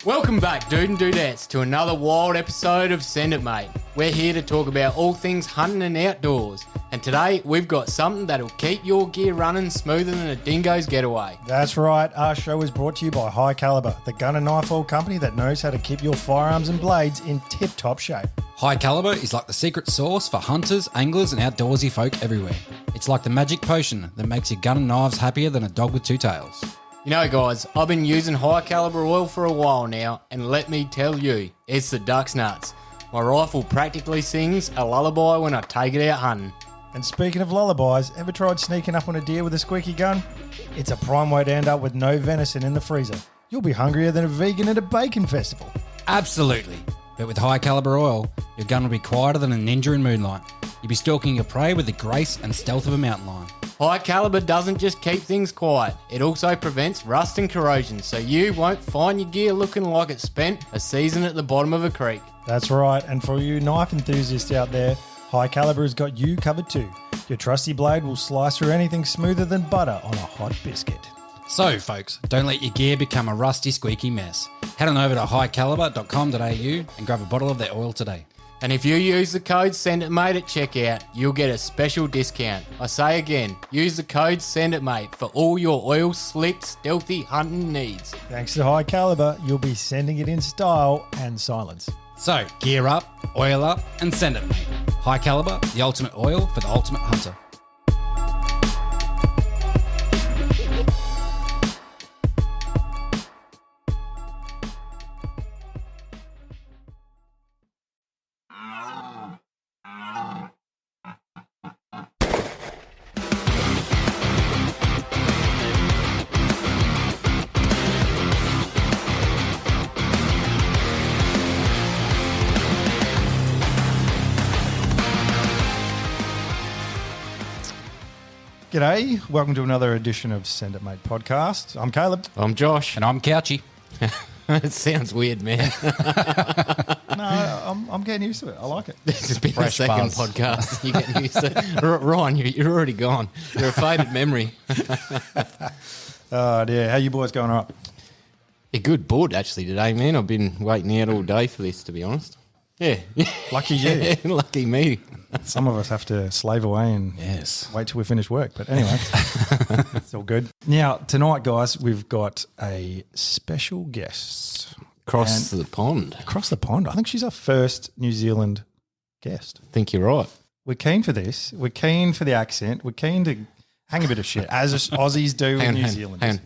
Welcome back, dude and dudettes, to another wild episode of Send It Mate. We're here to talk about all things hunting and outdoors. And today, we've got something that'll keep your gear running smoother than a dingo's getaway. That's right. Our show is brought to you by High Caliber, the gun and knife oil company that knows how to keep your firearms and blades in tip-top shape. High Caliber is like the secret sauce for hunters, anglers, and outdoorsy folk everywhere. It's like the magic potion that makes your gun and knives happier than a dog with two tails. You know, guys, I've been using high caliber oil for a while now, and let me tell you, it's the duck's nuts. My rifle practically sings a lullaby when I take it out hunting. And speaking of lullabies, ever tried sneaking up on a deer with a squeaky gun? It's a prime way to end up with no venison in the freezer. You'll be hungrier than a vegan at a bacon festival. Absolutely. But with High Caliber oil, your gun will be quieter than a ninja in moonlight. You'll be stalking your prey with the grace and stealth of a mountain lion. High caliber doesn't just keep things quiet, it also prevents rust and corrosion, so you won't find your gear looking like it spent a season at the bottom of a creek. That's right, and for you knife enthusiasts out there, High Caliber has got you covered too. Your trusty blade will slice through anything smoother than butter on a hot biscuit. So, folks, don't let your gear become a rusty, squeaky mess. Head on over to highcaliber.com.au and grab a bottle of their oil today. And if you use the code SENDITMATE at checkout, you'll get a special discount. I say again, use the code SENDITMATE for all your oil slick, stealthy hunting needs. Thanks to High Caliber, you'll be sending it in style and silence. So, gear up, oil up, and send it, mate. High Caliber, the ultimate oil for the ultimate hunter. G'day, welcome to another edition of Send It Mate podcast. I'm Caleb. I'm Josh. And I'm Couchy. It sounds weird, man. No, I'm getting used to it. I like it. This has been Fresh the second buzz. podcast you're getting used to. Ryan, you're already gone. You're a faded memory. Oh dear, how you boys going up? A good board, actually, today, man. I've been waiting out all day for this, to be honest. Yeah. Lucky you. Lucky me. Some of us have to slave away and wait till we finish work. But anyway, it's all good. Now, tonight, guys, we've got a special guest. Across the pond. Across the pond. I think she's our first New Zealand guest. I think you're right. We're keen for this. We're keen for the accent. We're keen to hang a bit of shit, as Aussies do with New Zealanders.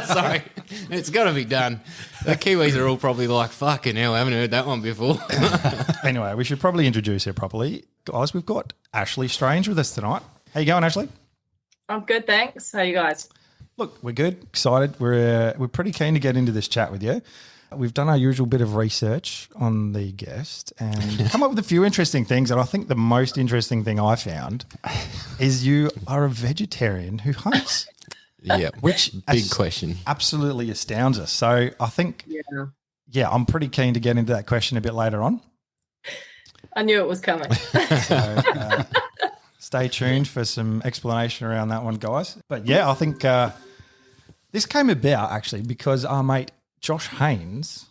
Sorry, it's got to be done. The Kiwis are all probably like, fucking hell, I haven't heard that one before. Anyway, we should probably introduce her properly. Guys, we've got Ashlee Strange with us tonight. How you going, Ashlee? I'm good, thanks. How you guys? Look, we're good, excited. We're pretty keen to get into this chat with you. We've done our usual bit of research on the guest and come up with a few interesting things. And I think the most interesting thing I found is you are a vegetarian who hunts. Yeah, Which big question. Absolutely astounds us. So I think, I'm pretty keen to get into that question a bit later on. I knew it was coming. So stay tuned for some explanation around that one, guys. But yeah, I think this came about actually because our mate Josh Haynes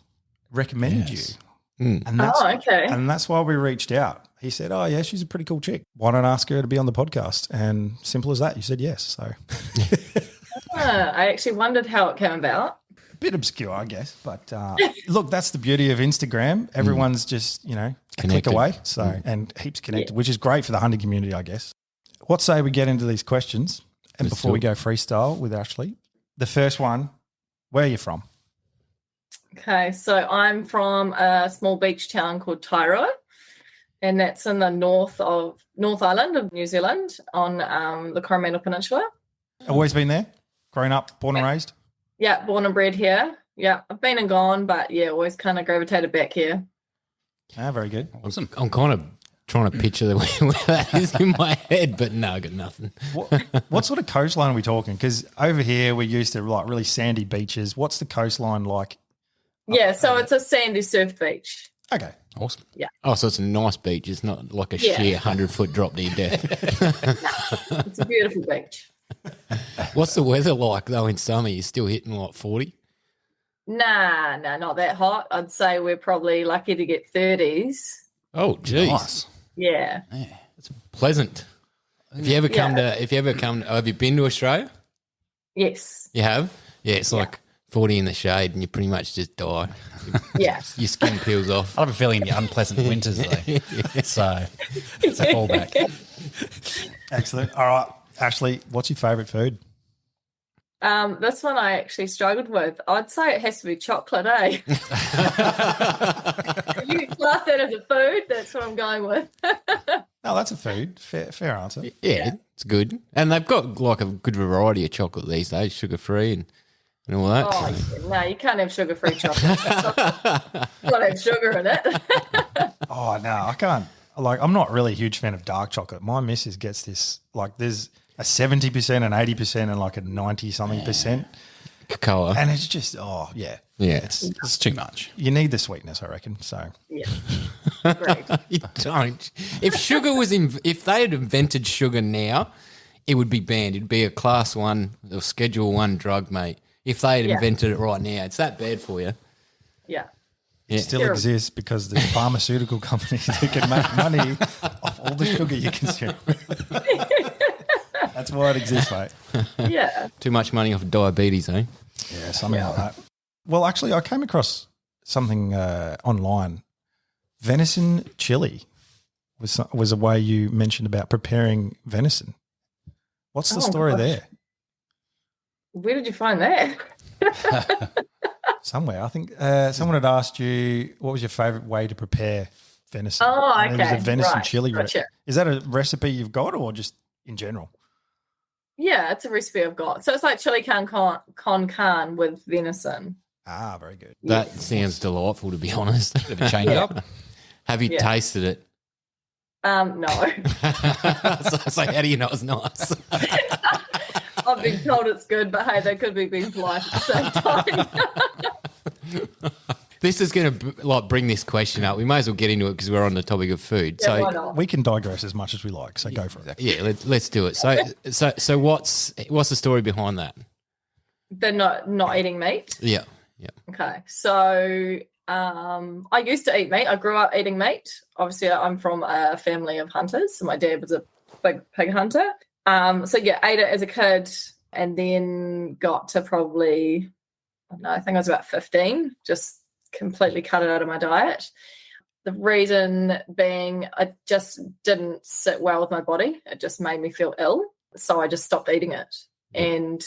recommended you. And that's, okay. And that's why we reached out. He said, oh, yeah, she's a pretty cool chick. Why don't ask her to be on the podcast? And simple as that, you said yes. So I actually wondered how it came about. a bit obscure, I guess. But look, that's the beauty of Instagram. Everyone's just, a click away. So and heaps connected, which is great for the hunting community, I guess. What say we get into these questions? And before we go freestyle with Ashlee, the first one, where are you from? Okay, so I'm from a small beach town called Tairo, and that's in the North Island of New Zealand on the Coromandel Peninsula. Always been there? Grown up, born and raised? Yeah, born and bred here. Yeah, I've been and gone, but yeah, always kind of gravitated back here. Ah, very good. Awesome. I'm kind of trying to picture where that is in my head, but no, I got nothing. What sort of coastline are we talking? Because over here we're used to like really sandy beaches. What's the coastline like? Yeah, so it's a sandy surf beach. Okay. Awesome. Yeah. Oh, so it's a nice beach. It's not like a sheer 100-foot drop to your death. It's a beautiful beach. What's the weather like, though, in summer? You're still hitting, like, 40? Nah, not that hot. I'd say we're probably lucky to get 30s. Oh, geez. Nice. Yeah. It's pleasant. If you ever come have you been to Australia? Yes. You have? Yeah, it's like 40 in the shade and you pretty much just die. Yeah. Your skin peels off. I have a feeling the unpleasant winters, though. So it's a fallback. Excellent. All right, Ashlee, what's your favourite food? This one I actually struggled with. I'd say it has to be chocolate, eh? If you class that as a food, that's what I'm going with. No, that's a food. Fair answer. Yeah, it's good. And they've got like a good variety of chocolate these days, sugar-free and all that. Oh, yeah. No, you can't have sugar-free chocolate. Got to have sugar in it. Oh, no, I can't. Like, I'm not really a huge fan of dark chocolate. My missus gets this, like, there's a 70%, an 80%, and like a 90-something percent. Cocoa. And it's just, yeah. Yeah. It's too much. You need the sweetness, I reckon. So, Yeah. Great. You don't. If sugar was if they had invented sugar now, it would be banned. It'd be a class 1 or schedule 1 drug, mate. If they had invented it right now, it's that bad for you. Yeah. it still exists because there's pharmaceutical companies that can make money off all the sugar you consume. That's why it exists, mate. Yeah. Too much money off diabetes, eh? Yeah, something like that. Well, actually, I came across something online. Venison chili was a way you mentioned about preparing venison. What's the story there? Where did you find that? Somewhere. I think someone had asked you what was your favourite way to prepare venison. Oh, okay. And it was a venison chili. Gotcha. Is that a recipe you've got or just in general? Yeah, it's a recipe I've got. So it's like chili con carne with venison. Ah, very good. That sounds delightful, to be honest. Bit of a change up. Have you tasted it? No. so how do you know it's nice? I've been told it's good, but hey, they could be being polite at the same time. This is going to bring this question up. We may as well get into it because we're on the topic of food. Yeah, why not? We can digress as much as we like, so go for it. Yeah, let's do it. So what's the story behind that? They're not eating meat. Yeah. Okay, so I used to eat meat. I grew up eating meat. Obviously, I'm from a family of hunters. So my dad was a big pig hunter. So yeah, ate it as a kid, and then got to probably, I don't know, I think I was about 15. Just completely cut it out of my diet. The reason being, I just didn't sit well with my body. It just made me feel ill. So I just stopped eating it, and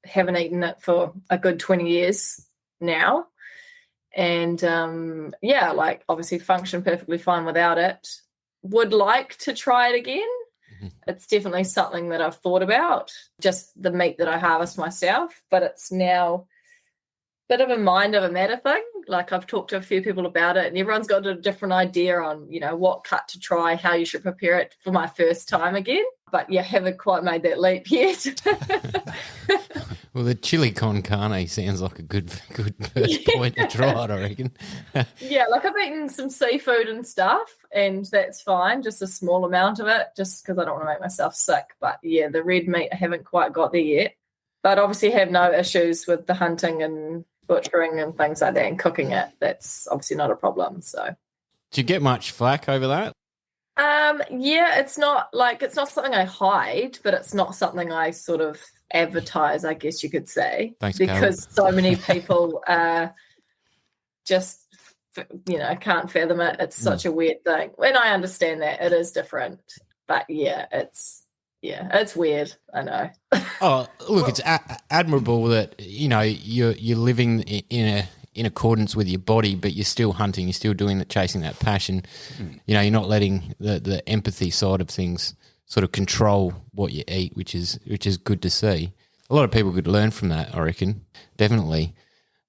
haven't eaten it for a good 20 years now. And like obviously function perfectly fine without it. Would like to try it again. Mm-hmm. It's definitely something that I've thought about, just the meat that I harvest myself, but it's now a bit of a mind over matter thing. Like I've talked to a few people about it, and everyone's got a different idea on, what cut to try, how you should prepare it for my first time again. But yeah, haven't quite made that leap yet. Well, the chili con carne sounds like a good first point to try it, I reckon. Yeah, like I've eaten some seafood and stuff, and that's fine, just a small amount of it, just because I don't want to make myself sick. But yeah, the red meat, I haven't quite got there yet. But obviously have no issues with the hunting and butchering and things like that and cooking it. That's obviously not a problem. So, do you get much flack over that? Yeah, it's not something I hide, but it's not something I sort of advertise, I guess you could say. Thanks, because so many people just can't fathom it. It's such a weird thing. And I understand that it is different, but it's weird. I know. Oh, look, it's admirable that you're living in accordance with your body, but you're still hunting. You're still chasing that passion. You're not letting the empathy side of things sort of control what you eat, which is good to see. A lot of people could learn from that, I reckon. Definitely.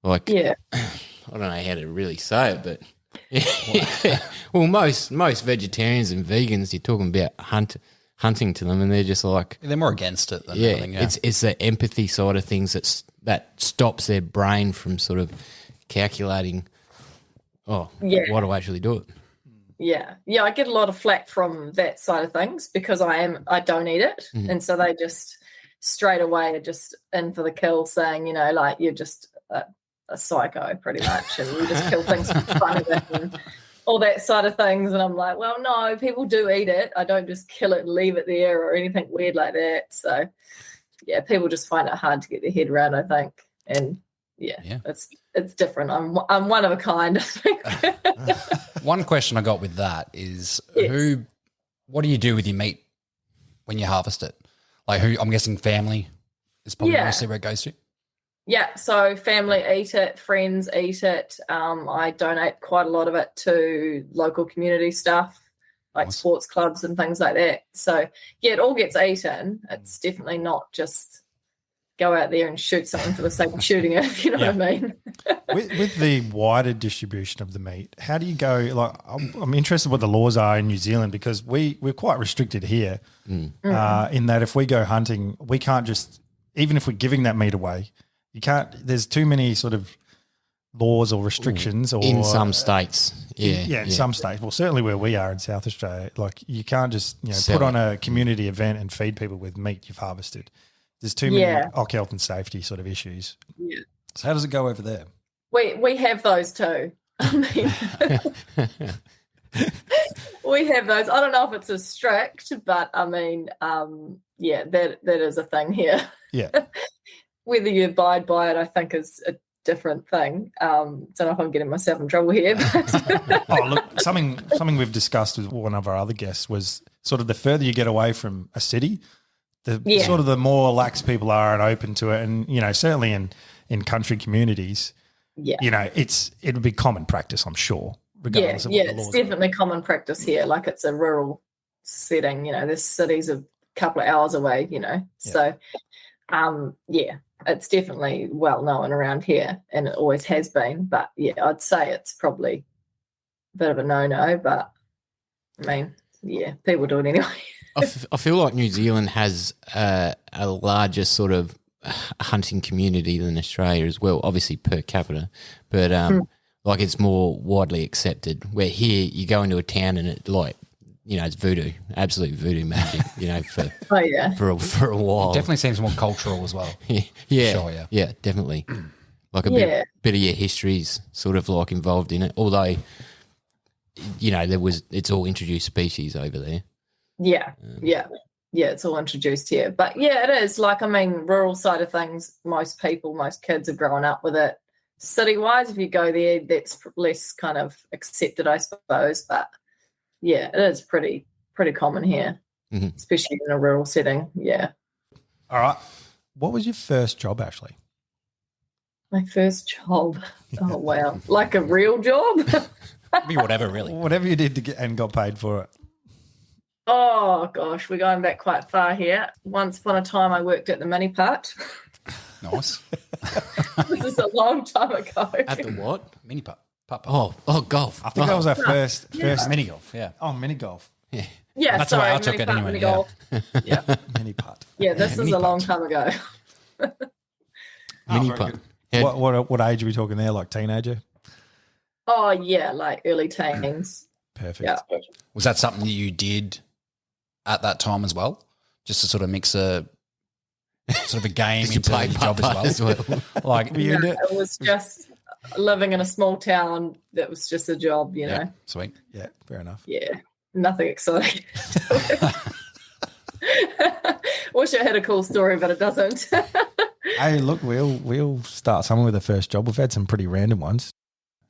Like, yeah. I don't know how to really say it, but well, most vegetarians and vegans, you're talking about hunting to them, and they're just like, they're more against it than anything. Yeah, it's the empathy side of things that stops their brain from sort of calculating, why do I actually do it? Yeah, I get a lot of flack from that side of things because I don't eat it, and so they just straight away are just in for the kill, saying you're just a psycho pretty much, and we just kill things for fun of it and all that side of things. And I'm like, well, no, people do eat it. I don't just kill it and leave it there or anything weird like that. So yeah, people just find it hard to get their head around, I think. And yeah. It's different. I'm one of a kind, I think. One question I got with that is what do you do with your meat when you harvest it? Like I'm guessing family is probably mostly where it goes to. Yeah, so family eat it, friends eat it. I donate quite a lot of it to local community stuff, like sports clubs and things like that. So, yeah, it all gets eaten. It's definitely not just go out there and shoot something for the sake of shooting it, if you know what I mean. with the wider distribution of the meat, how do you go? Like, I'm interested what the laws are in New Zealand, because we're quite restricted here in that if we go hunting, we can't just, even if we're giving that meat away, you can't, there's too many sort of laws or restrictions. Or in some states, in some states. Well, certainly where we are in South Australia, like you can't just put on a community event and feed people with meat you've harvested. There's too many health and safety sort of issues. Yeah. So how does it go over there? We have those too. I mean, we have those. I don't know if it's as strict, but I mean, that is a thing here. Yeah. Whether you abide by it, I think, is a different thing. Don't know if I'm getting myself in trouble here. But look, something we've discussed with one of our other guests was sort of the further you get away from a city, sort of the more lax people are and open to it. And, certainly in country communities, it would be common practice, I'm sure, regardless of what the laws it's definitely common practice here. Like it's a rural setting, there's cities a couple of hours away, So, it's definitely well known around here, and it always has been. But I'd say it's probably a bit of a no-no. But I mean, people do it anyway. I feel like New Zealand has a larger sort of hunting community than Australia as well, obviously per capita, but like it's more widely accepted. Where here you go into a town and it it's voodoo, absolute voodoo magic, for a while. It definitely seems more cultural as well. Yeah, definitely. Like a bit of your history's sort of like involved in it, although it's all introduced species over there. Yeah, it's all introduced here. But it is. Like, I mean, rural side of things, most kids are growing up with it. City-wise, if you go there, that's less kind of accepted, I suppose. But, it is pretty common here, especially in a rural setting, All right. What was your first job, Ashlee? My first job? Oh, wow. Like a real job? Be whatever, really. Whatever you did to get and got paid for it. Oh, gosh, we're going back quite far here. Once upon a time, I worked at the mini putt. Nice. This is a long time ago. At the what? Mini putt. Oh, golf. I think that was our first mini golf, yeah. Oh, mini golf. Yeah, that's the way I took it anyway. Mini golf. Yeah. Mini putt. Yeah, this is a long time ago. Mini putt. What age are we talking there? Like teenager? Oh, yeah, like early teens. Perfect. Yeah. Was that something that you did at that time as well? Just to sort of mix a sort of a game into your job as well? Like, it was just living in a small town. That was just a job, know. Sweet. Yeah, fair enough. Yeah, nothing exciting. Wish it had a cool story, but it doesn't. Hey, look, we'll start somewhere with the first job. We've had some pretty random ones.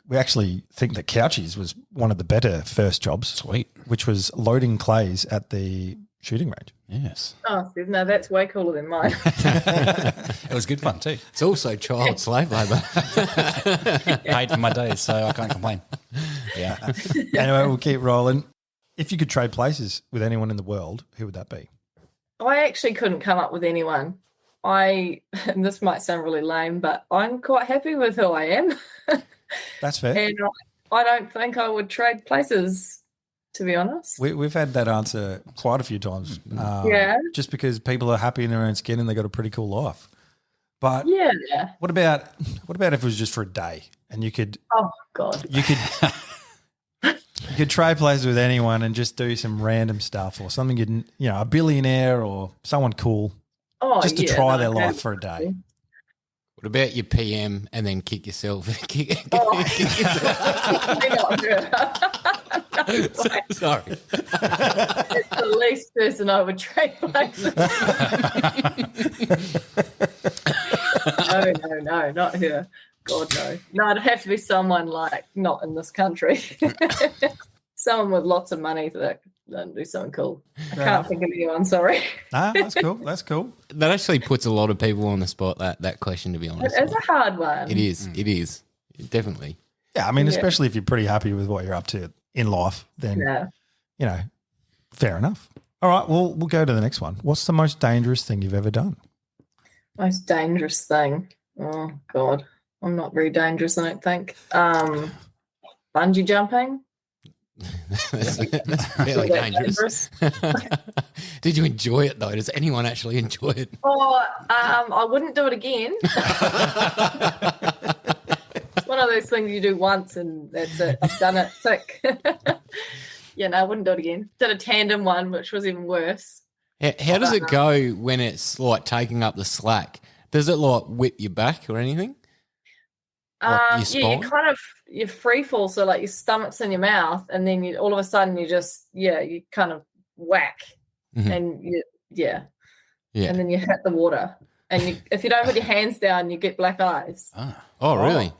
We actually think that Couchies was one of the better first jobs. Sweet. Which was loading clays at the shooting range. Yes. Oh, no, that's way cooler than mine. It was good fun too. It's also child slave labour. Paid for my days, so I can't complain. Yeah. Anyway, we'll keep rolling. If you could trade places with anyone in the world, who would that be? I actually couldn't come up with anyone. And this might sound really lame, but I'm quite happy with who I am. That's fair. And I don't think I would trade places, to be honest. We've had that answer quite a few times. Just because people are happy in their own skin and they got a pretty cool life. But what about if it was just for a day and you could? Oh God! You could trade places with anyone and just do some random stuff or something. A billionaire or someone cool. Oh, just to try their life for a day. What about your PM and then kick yourself? Kick yourself. Sorry. It's the least person I would trade places. No, not her. God, no. No, it'd have to be someone like not in this country. Someone with lots of money that do something cool. I can't think of anyone, sorry. Nah, that's cool. That's cool. That actually puts a lot of people on the spot, that question, to be honest. It is a hard one. It is. It is. Definitely. Yeah, I mean, especially if you're pretty happy with what you're up to in life, then, you know, fair enough. All right, well, we'll go to the next one. What's the most dangerous thing you've ever done? Most dangerous thing? Oh, God. I'm not very dangerous, I don't think. Bungee jumping. That's fairly dangerous. Did you enjoy it, though? Does anyone actually enjoy it? Oh, I wouldn't do it again. It's one of those things you do once and that's it. I've done it. Tick. Yeah, no, I wouldn't do it again. Did a tandem one, which was even worse. How does it go when it's like taking up the slack? Does it like whip your back or anything? Like you you free fall, so like your stomach's in your mouth, and then all of a sudden you just you kind of whack, and and then you hit the water, and if you don't put your hands down, you get black eyes. Oh, really?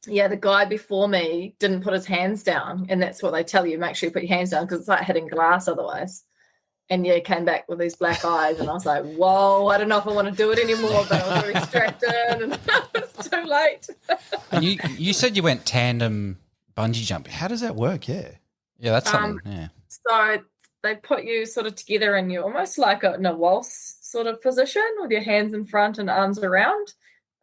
Yeah, the guy before me didn't put his hands down, and that's what they tell you: make sure you put your hands down because it's like hitting glass otherwise. And came back with these black eyes, and I was like, "Whoa, I don't know if I want to do it anymore." But I was very strapped in, and it's too late. And you said you went tandem bungee jumping. How does that work? Yeah, that's something. Yeah. So they put you sort of together, and you're almost like in a waltz sort of position with your hands in front and arms around,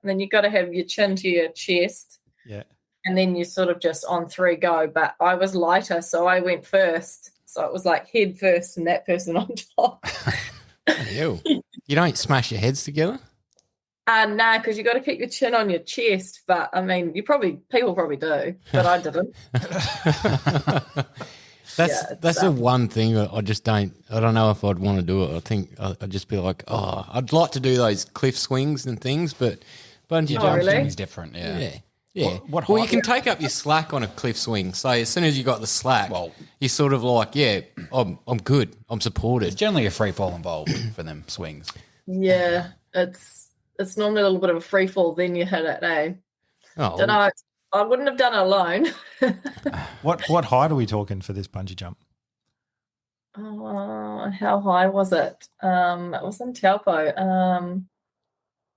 and then you got to have your chin to your chest. Yeah. And then you sort of just on 3 go. But I was lighter, so I went first. So it was like head first and that person on top. Ew. You don't smash your heads together? No, because you got to keep your chin on your chest. But I mean, people probably do, but I didn't. That's the one thing I don't know if I'd want to do it. I think I'd just be like, I'd like to do those cliff swings and things, but bungee jumping is different. Yeah. Yeah. Well, you can take up your slack on a cliff swing. So as soon as you got the slack, you're sort of like, I'm good. I'm supported. There's generally a free fall involved for them swings. Yeah, it's normally a little bit of a free fall. Then you hit it, eh? Oh, don't know. I wouldn't have done it alone. What height are we talking for this bungee jump? Oh, how high was it? It was in Taupo. I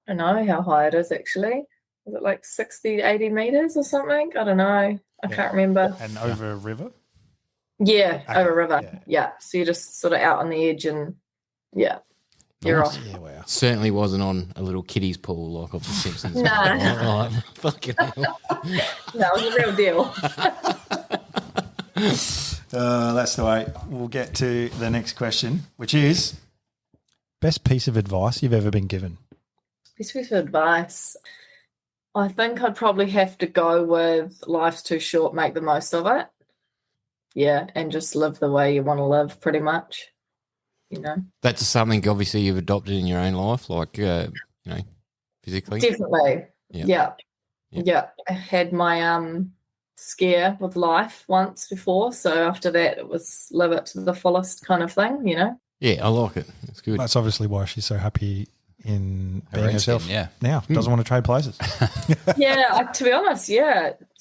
don't know how high it is actually. Was it like 60, 80 metres or something? I don't know. I can't remember. And over a river? Yeah, okay. over a river. Yeah. So you're just sort of out on the edge and, you're off. Yeah, wow. Certainly wasn't on a little kiddies pool like of the Simpsons. No. Fucking hell. No, it was a real deal. That's the way. We'll get to the next question, which is best piece of advice you've ever been given? Best piece of advice. I think I'd probably have to go with life's too short, make the most of it. Yeah, and just live the way you want to live pretty much, That's something obviously you've adopted in your own life, like, physically? Definitely. Yeah. I had my scare with life once before, so after that it was live it to the fullest kind of thing, Yeah, I like it. It's good. That's obviously why she's so happy in being herself now. Doesn't want to trade places. To be honest,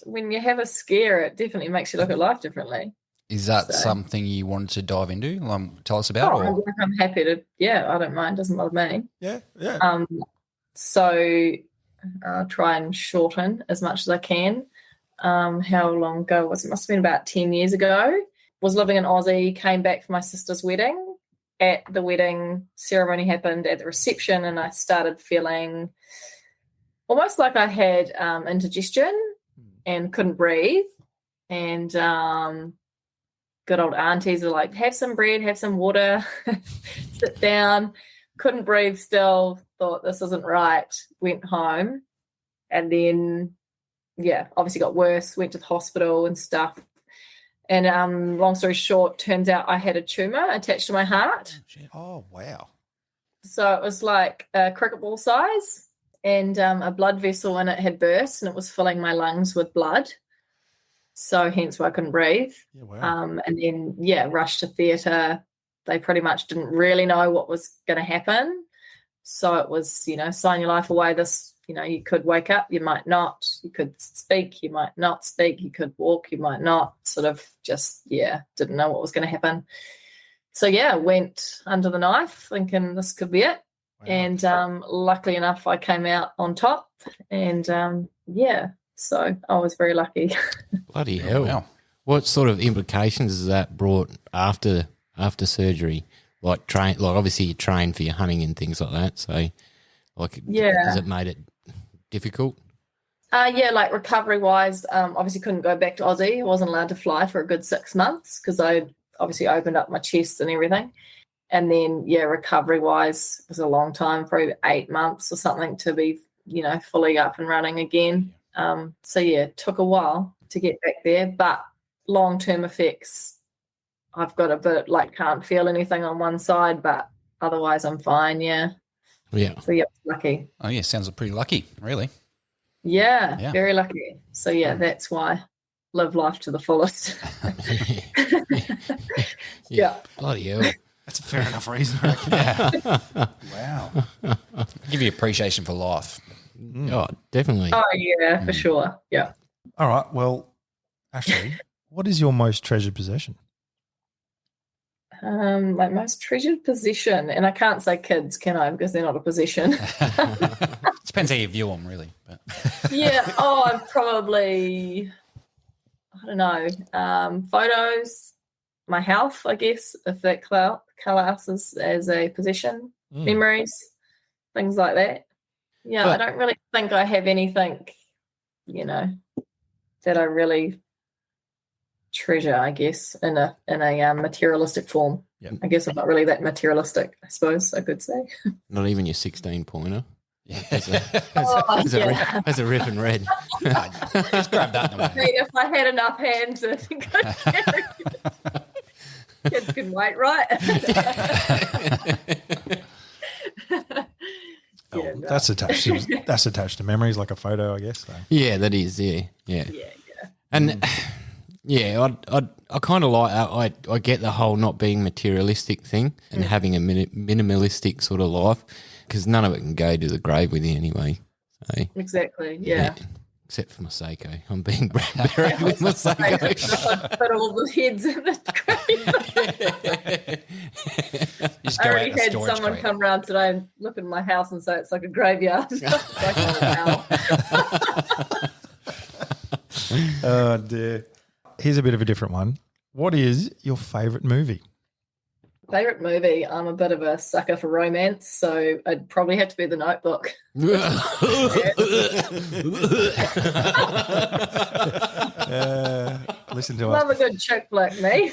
when you have a scare, it definitely makes you look at life differently. Is that something you wanted to dive into? Tell us about it. I'm happy to. I don't mind. Doesn't bother me. Yeah. So I'll try and shorten as much as I can. How long ago was it? Must have been about 10 years ago. Was living in Aussie, came back for my sister's wedding. At the wedding ceremony happened at the reception, and I started feeling almost like I had indigestion and couldn't breathe. And good old aunties are like, have some bread, have some water, sit down. Couldn't breathe still, thought this isn't right, went home. And then, obviously got worse, went to the hospital and stuff. And long story short, turns out I had a tumour attached to my heart. Oh, wow. So it was like a cricket ball size. and a blood vessel in it had burst, and it was filling my lungs with blood. So hence why I couldn't breathe. Yeah, wow. And then, rushed to theatre. They pretty much didn't really know what was going to happen. So it was, sign your life away. This, you could wake up, you might not. You could speak, you might not speak. You could walk, you might not. Sort of just, didn't know what was going to happen. So, went under the knife thinking this could be it. Wow. And luckily enough, I came out on top. And, so I was very lucky. Bloody hell. Wow. What sort of implications has that brought after surgery? Like obviously you train for your hunting and things like that. So has it made it difficult? Like recovery wise, obviously couldn't go back to Aussie. I wasn't allowed to fly for a good 6 months because I obviously opened up my chest and everything. And then, recovery wise was a long time, probably 8 months or something to be, fully up and running again. It took a while to get back there, but long-term effects, I've got a bit can't feel anything on one side, but otherwise I'm fine. Yeah. Yeah. So lucky. Oh yeah, sounds pretty lucky, really. Yeah, very lucky. So that's why live life to the fullest. Yeah. Bloody hell. That's a fair enough reason, I reckon. Yeah. Wow. Give you appreciation for life. Oh, definitely. Oh yeah, for sure. Yeah. All right. Well, Ashlee, what is your most treasured possession? My most treasured possession, and I can't say kids, can I? Because they're not a possession. Depends how you view them, really. But. I'm probably, I don't know, photos, my health, I guess, if that classes as a possession, memories, things like that. Yeah, I don't really think I have anything, that I really treasure, I guess, in a materialistic form. Yep. I guess I'm not really that materialistic, I suppose I could say. Not even your 16-pointer. Yeah. As a rip and red. Just grab that in the way. If I had enough hands, I think I'd carry it. Kids can wait, right? That's attached to memories, like a photo, I guess. So. Yeah, that is. Yeah. And I kind of like. I get the whole not being materialistic thing and having a minimalistic sort of life because none of it can go to the grave with you anyway. So, exactly. Yeah. Except for Masako. I'm being buried with Masako. Put all the heads in the grave. Just I go already out the had storage someone crate. come around today and look in my house and say it's like a graveyard. It's like, oh, wow. Oh, dear. Here's a bit of a different one. What is your favourite movie? Favourite movie? I'm a bit of a sucker for romance, so I'd probably have to be The Notebook. Listen to Love us. a good chick flick, me.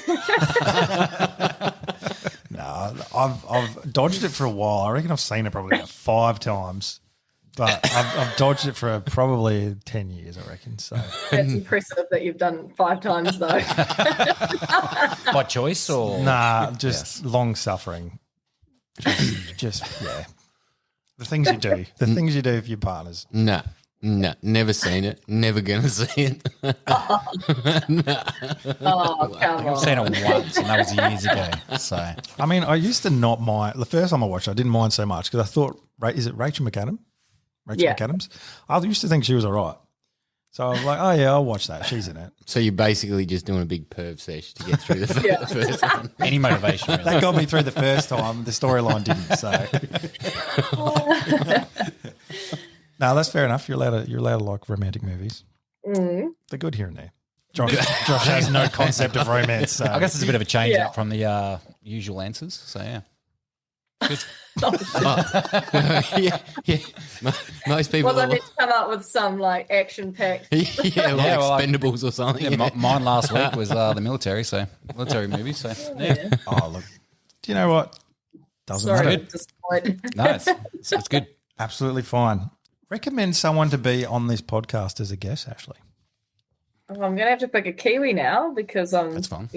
No, I've dodged it for a while. I reckon I've seen it probably about 5 times, but I've dodged it for probably 10 years, I reckon. So That's impressive that you've done 5 times, though. By choice or? nah, just long suffering. Just the things you do, for your partners. No, never seen it. Never gonna see it. Oh, come I've on. seen it once, and that was years ago. So I mean, I used to not mind. The first time I watched it, I didn't mind so much because I thought, is it Rachel McAdams? McAdams? I used to think she was all right. So I was like, oh, yeah, I'll watch that. She's in it. So you're basically just doing a big perv sesh to get through the first one. any motivation, really. That got me through the first time. The storyline didn't. So no, that's fair enough. You're allowed to like romantic movies. They're good here and there. Josh has no concept of romance. So. I guess it's a bit of a change up from the usual answers. So yeah. Good. Most people. Well, I need to come up with some like action-packed. Expendables or something. Yeah, mine last week was the military movie. So yeah. Oh, look. Do you know what? Doesn't Sorry, matter. to disappoint. No, it's good. Absolutely fine. Recommend someone to be on this podcast as a guest, Ashlee. I'm going to have to pick a Kiwi now because That's fine.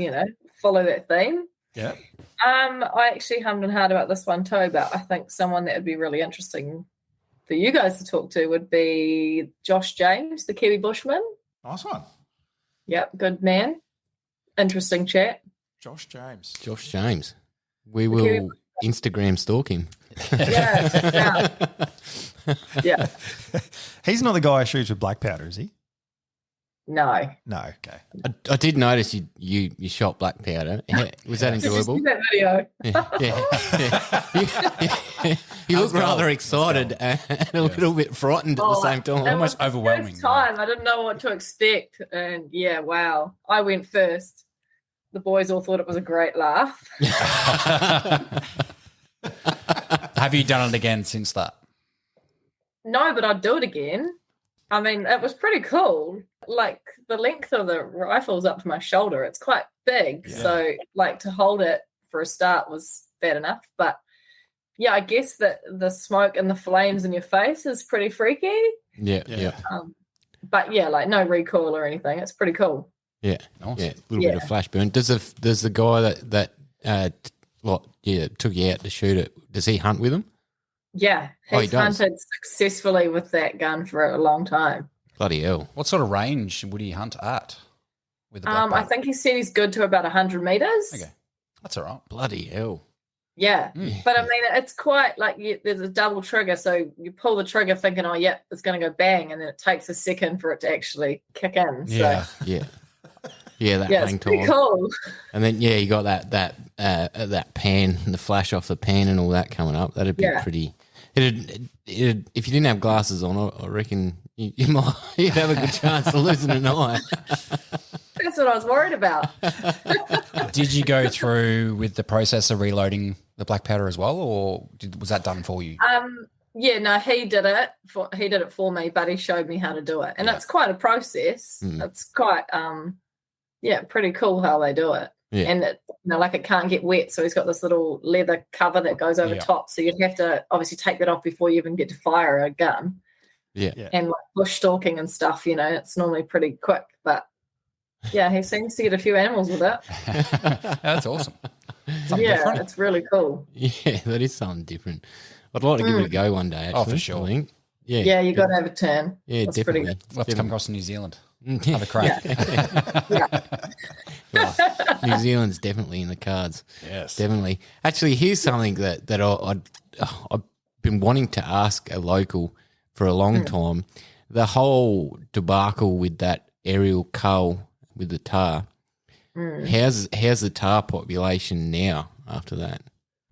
Follow that theme. Yeah. I actually hummed and hard about this one too, but I think someone that would be really interesting for you guys to talk to would be Josh James, the Kiwi Bushman. Nice one. Yep, good man. Interesting chat. Josh James. Josh James. We will Instagram stalk him. Yeah. Yeah. He's not the guy who shoots with black powder, is he? No. No. Okay. I did notice you shot black powder. Was that Did you enjoyable? see that video? Yeah. You look rather excited and a little bit frightened at the same time. It Almost was the overwhelming, first time. I didn't know what to expect. And yeah, wow. I went first. The boys all thought it was a great laugh. Have you done it again since that? No, but I'd do it again. I mean, it was pretty cool. Like, the length of the rifle's up to my shoulder. It's quite big. Yeah. So, like, to hold it for a start was bad enough. But, yeah, I guess that the smoke and the flames in your face is pretty freaky. Yeah. But, yeah, like, no recoil or anything. It's pretty cool. Yeah. Nice. Yeah. A little bit of flash burn. Does the guy that took you out to shoot it, does he hunt with him? Yeah, Oh, he he's does? hunted successfully with that gun for a long time. Bloody hell. What sort of range would he hunt at? With the black I powder? think he said he's good to about 100 meters. Okay, that's all right. Bloody hell. Yeah, Mm. but I mean, it's quite like there's a double trigger, so you pull the trigger thinking, oh, yeah, it's going to go bang, and then it takes a second for it to actually kick in. Yeah. So, Yeah. Yeah, that yeah, hang it's pretty time. cool. And then you got that pan, the flash off the pan and all that coming up. That'd be pretty. It'd if you didn't have glasses on, I reckon you'd have a good chance of losing an eye. That's what I was worried about. Did you go through with the process of reloading the black powder as well, or was that done for you? Yeah, no, he did it for me, but he showed me how to do it, and it's quite a process. Mm. It's quite pretty cool how they do it. Yeah. And it, like it can't get wet, so he's got this little leather cover that goes over top. So you'd have to obviously take that off before you even get to fire a gun. Yeah. And like bush stalking and stuff, it's normally pretty quick. But yeah, he seems to get a few animals with it. That's awesome. Something Yeah, different. it's really cool. Yeah, that is something different. I'd like to give it a go one day, actually. Oh, for sure. I think. Yeah. Yeah, you got to have a turn. Yeah, That's pretty definitely. good. We'll have to come across to New Zealand. Have a Yeah. crack. Yeah. New Zealand's definitely in the cards. Yes. Definitely. Actually, here's something that I've been wanting to ask a local for a long time. The whole debacle with that aerial cull with the tar. How's the tar population now after that?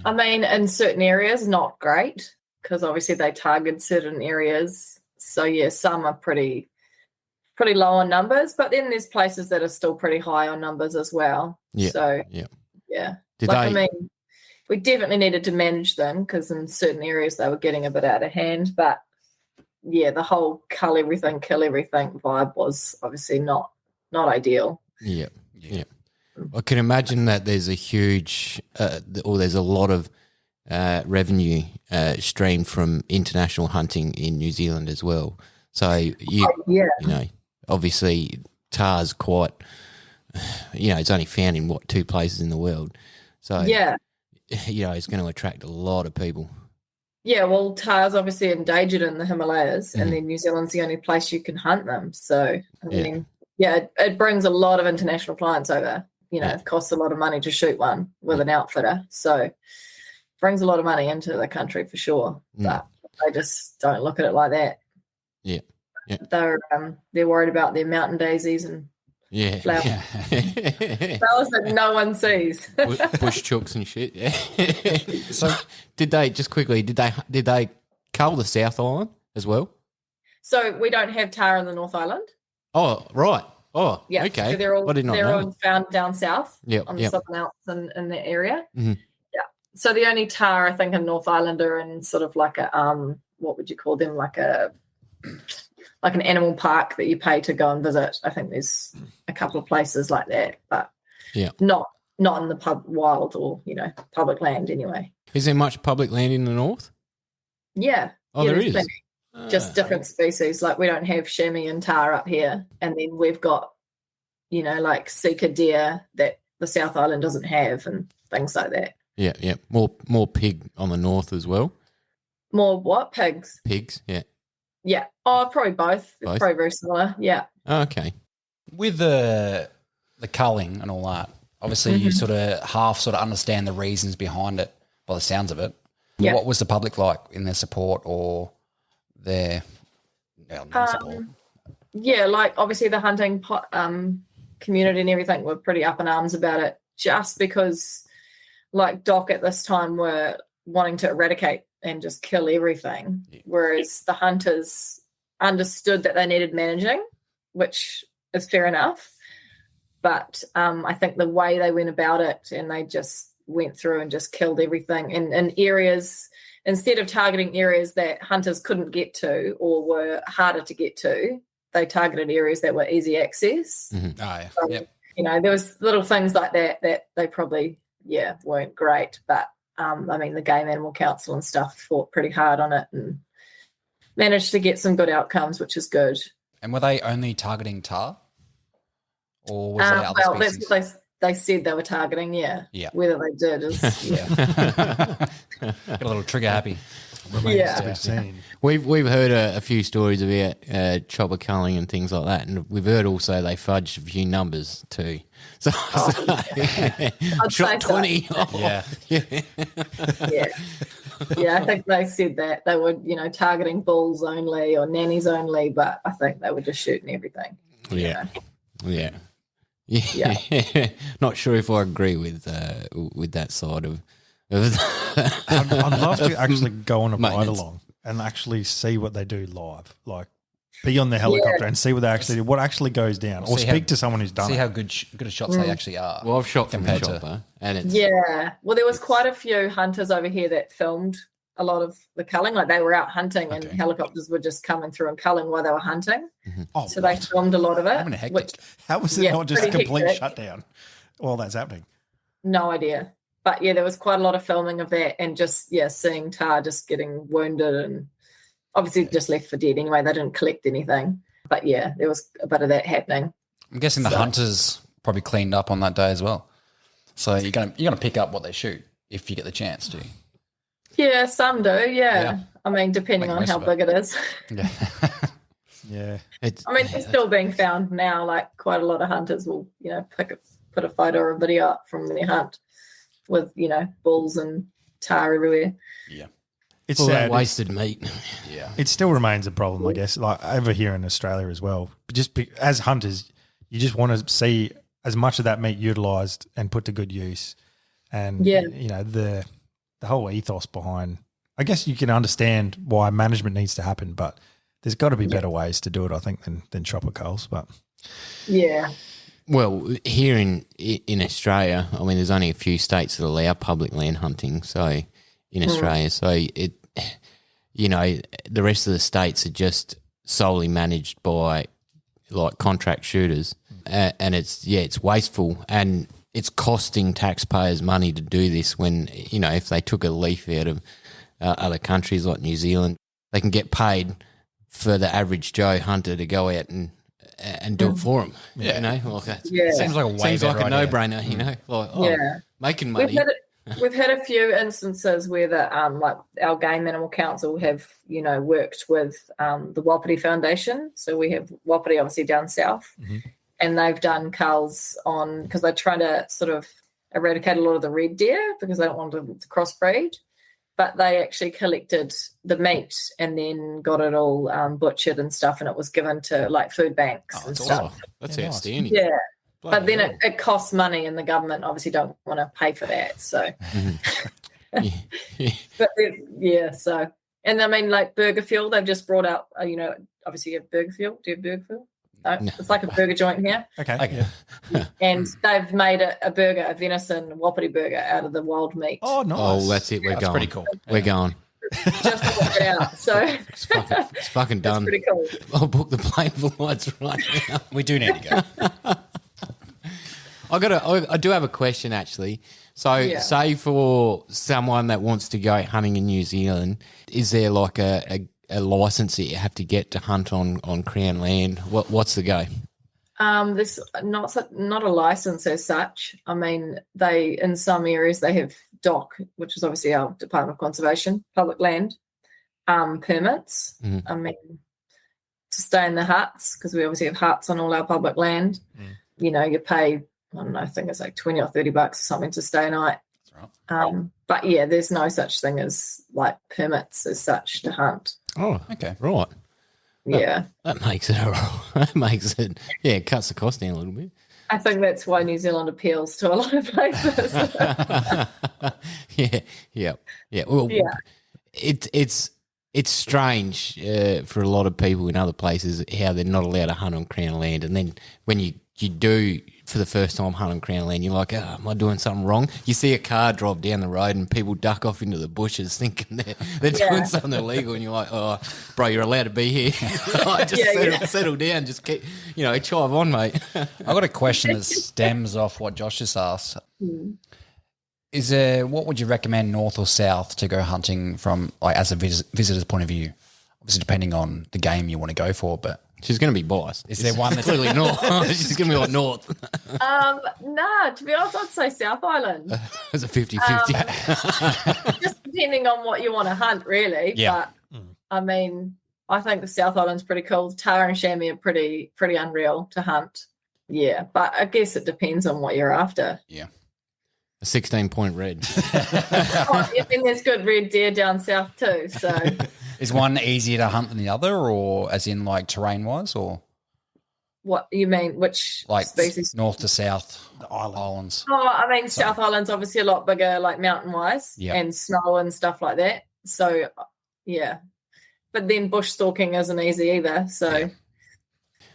I mean, in certain areas, not great, because obviously they target certain areas. So yeah, some are pretty low on numbers, but then there's places that are still pretty high on numbers as well. Yeah. So Yeah. I mean, we definitely needed to manage them because in certain areas they were getting a bit out of hand. But yeah, the whole kill everything vibe was obviously not ideal. Yeah. I can imagine that there's a huge, there's a lot of revenue streamed from international hunting in New Zealand as well. So obviously tar's quite, it's only found in 2 places in the world. So it's going to attract a lot of people. Yeah, well, tar's obviously endangered in the Himalayas, and then New Zealand's the only place you can hunt them. So I mean, it brings a lot of international clients over. It costs a lot of money to shoot one with an outfitter. So brings a lot of money into the country for sure. But they just don't look at it like that. Yeah. They're worried about their mountain daisies and flowers. Flowers that no one sees. Bush chooks and shit. Yeah. So did they cull the South Island as well? So we don't have tar in the North Island. Oh, right. Oh, Yeah. okay. So they're all know. all found down south on the Southern Alps in the area. Mm-hmm. Yeah. So the only tar I think in North Island are in sort of like a what would you call them? Like an animal park that you pay to go and visit. I think there's a couple of places like that, but not in the wild or public land anyway. Is there much public land in the north? Yeah. Oh, there there's is. plenty. Just different species. Like we don't have chamois and tar up here, and then we've got like sika deer that the South Island doesn't have, and things like that. Yeah. More pig on the north as well. More what? Pigs? Pigs, yeah. Yeah. Oh, probably both. Both? It's probably very similar. Yeah. Oh, okay. With the culling and all that, obviously you sort of understand the reasons behind it by the sounds of it. Yeah. What was the public like in their support or their non-support? Yeah, like obviously the hunting community and everything were pretty up in arms about it, just because like DOC at this time were wanting to eradicate and just kill everything, whereas the hunters understood that they needed managing, which is fair enough. But I think the way they went about it, and they just went through and just killed everything in areas, instead of targeting areas that hunters couldn't get to or were harder to get to, they targeted areas that were easy access. Oh, yeah. So, Yep. you know, there was little things like that they probably, weren't great. But, I mean, the Game Animal Council and stuff fought pretty hard on it and managed to get some good outcomes, which is good. And were they only targeting tahr? Or was there other species? That's what they said they were targeting, Yeah. Whether they did is, Got a little trigger happy. Yeah. To be seen. We've heard a few stories about chopper culling and things like that, and we've heard also they fudged a few numbers too. So, I'd shot say so. 20. Oh, Yeah. Yeah, I think they said that they were, targeting bulls only or nannies only, but I think they were just shooting everything. Yeah. Yeah. Not sure if I agree with that side of I'd love to actually go on a ride Maintenance. along and actually see what they do live. Like, be on the helicopter and see what they actually do, what actually goes down, or See speak how- to someone who's done See it. how good a shots they actually are. Well, I've shot from the Compared to- chopper, and it's Yeah. Well, there was quite a few hunters over here that filmed a lot of the culling. Like they were out hunting and Okay. helicopters were just coming through and culling while they were hunting. Oh, So they filmed a lot of it. Having a hectic. Which, how was it Yeah, not just a pretty complete hectic. shutdown while that's happening? no idea. But yeah, there was quite a lot of filming of that and just, seeing tahr just getting wounded and obviously just left for dead anyway. They didn't collect anything. But yeah, there was a bit of that happening. I'm guessing the hunters probably cleaned up on that day as well. So you're gonna pick up what they shoot if you get the chance to. Yeah, some do, Yeah. I mean, depending Make on most how of big it is. Yeah. Yeah. it's I mean, they're still being found now. Like quite a lot of hunters will, put a photo or a video up from their hunt with, bulls and tahr everywhere. Yeah. It's all that sad. wasted meat. Yeah. It still remains a problem, I guess, like over here in Australia as well. But as hunters, you just want to see as much of that meat utilised and put to good use. And, the whole ethos behind, I guess you can understand why management needs to happen, but there's got to be better ways to do it, I think, than chopper culls. But Yeah. Well, here in Australia, I mean, there's only a few states that allow public land hunting. So in Australia, so it, the rest of the states are just solely managed by like contract shooters, and it's wasteful and it's costing taxpayers money to do this. When if they took a leaf out of other countries like New Zealand, they can get paid for the average Joe hunter to go out and do it for them. Yeah. Like that's, Seems like a way seems like better a idea. no-brainer. Like Yeah. making money. We've had a few instances where like our Game Animal Council have, worked with the Wapiti Foundation. So we have Wapiti obviously down south, and they've done culls on because they're trying to sort of eradicate a lot of the red deer because they don't want to crossbreed. But they actually collected the meat and then got it all butchered and stuff, and it was given to like food banks and stuff. That's Yeah, nice. outstanding. Yeah. Bloody But then hell. it costs money, and the government obviously don't want to pay for that. So, Yeah. but so, and I mean, like Burger Fuel, they've just brought out, obviously you have Burger Fuel. Do you have Burger Fuel? No, No. it's like a burger joint here. okay. Yeah. And they've made a burger, a venison Wapiti burger out of the wild meat. Oh, nice. Oh, that's it. We're That's going. pretty cool. We're going. Just to work it out. So It's fucking it's done. pretty cool. I'll book the plane flights right now. We do need to go. I do have a question actually. So, Yeah. say for someone that wants to go hunting in New Zealand, is there like a license that you have to get to hunt on Crown land? What's the go? There's not a license as such. I mean, they in some areas they have DOC, which is obviously our Department of Conservation, public land, permits. I mean, to stay in the huts, because we obviously have huts on all our public land. You know, you pay, I don't know, I think it's like $20 or $30 or something to stay a night. That's right. But yeah, there's no such thing as like permits as such to hunt. Oh, Okay. right. Yeah. That makes it, it cuts the cost down a little bit. I think that's why New Zealand appeals to a lot of places. Yeah. Well, it's strange for a lot of people in other places how they're not allowed to hunt on Crown land, and then when you do for the first time hunt on Crown land, you're like, oh, am I doing something wrong? You see a car drive down the road and people duck off into the bushes thinking they're doing something illegal, and you're like, oh, bro, you're allowed to be here. Settle down, just keep, chive on, mate. I've got a question that stems off what Josh just asked. Is there, what would you recommend, north or south, to go hunting from, like, as a visitor's point of view? Obviously, depending on the game you want to go for, but she's going to be biased. Is there one that's clearly north? She's going to be like north. No, to be honest, I'd say South Island. It's a 50-50. Just depending on what you want to hunt, really. Yeah. But I mean, I think the South Island's pretty cool. Tar and chamois are pretty unreal to hunt. Yeah, but I guess it depends on what you're after. Yeah. A 16-point red. I mean, there's good red deer down south too. So, is one easier to hunt than the other, or as in like terrain-wise, or what you mean? Which like species? North to south, the islands? Oh, I mean, South Island's obviously a lot bigger, like mountain-wise, and snow and stuff like that. So, yeah. But then bush stalking isn't easy either. So,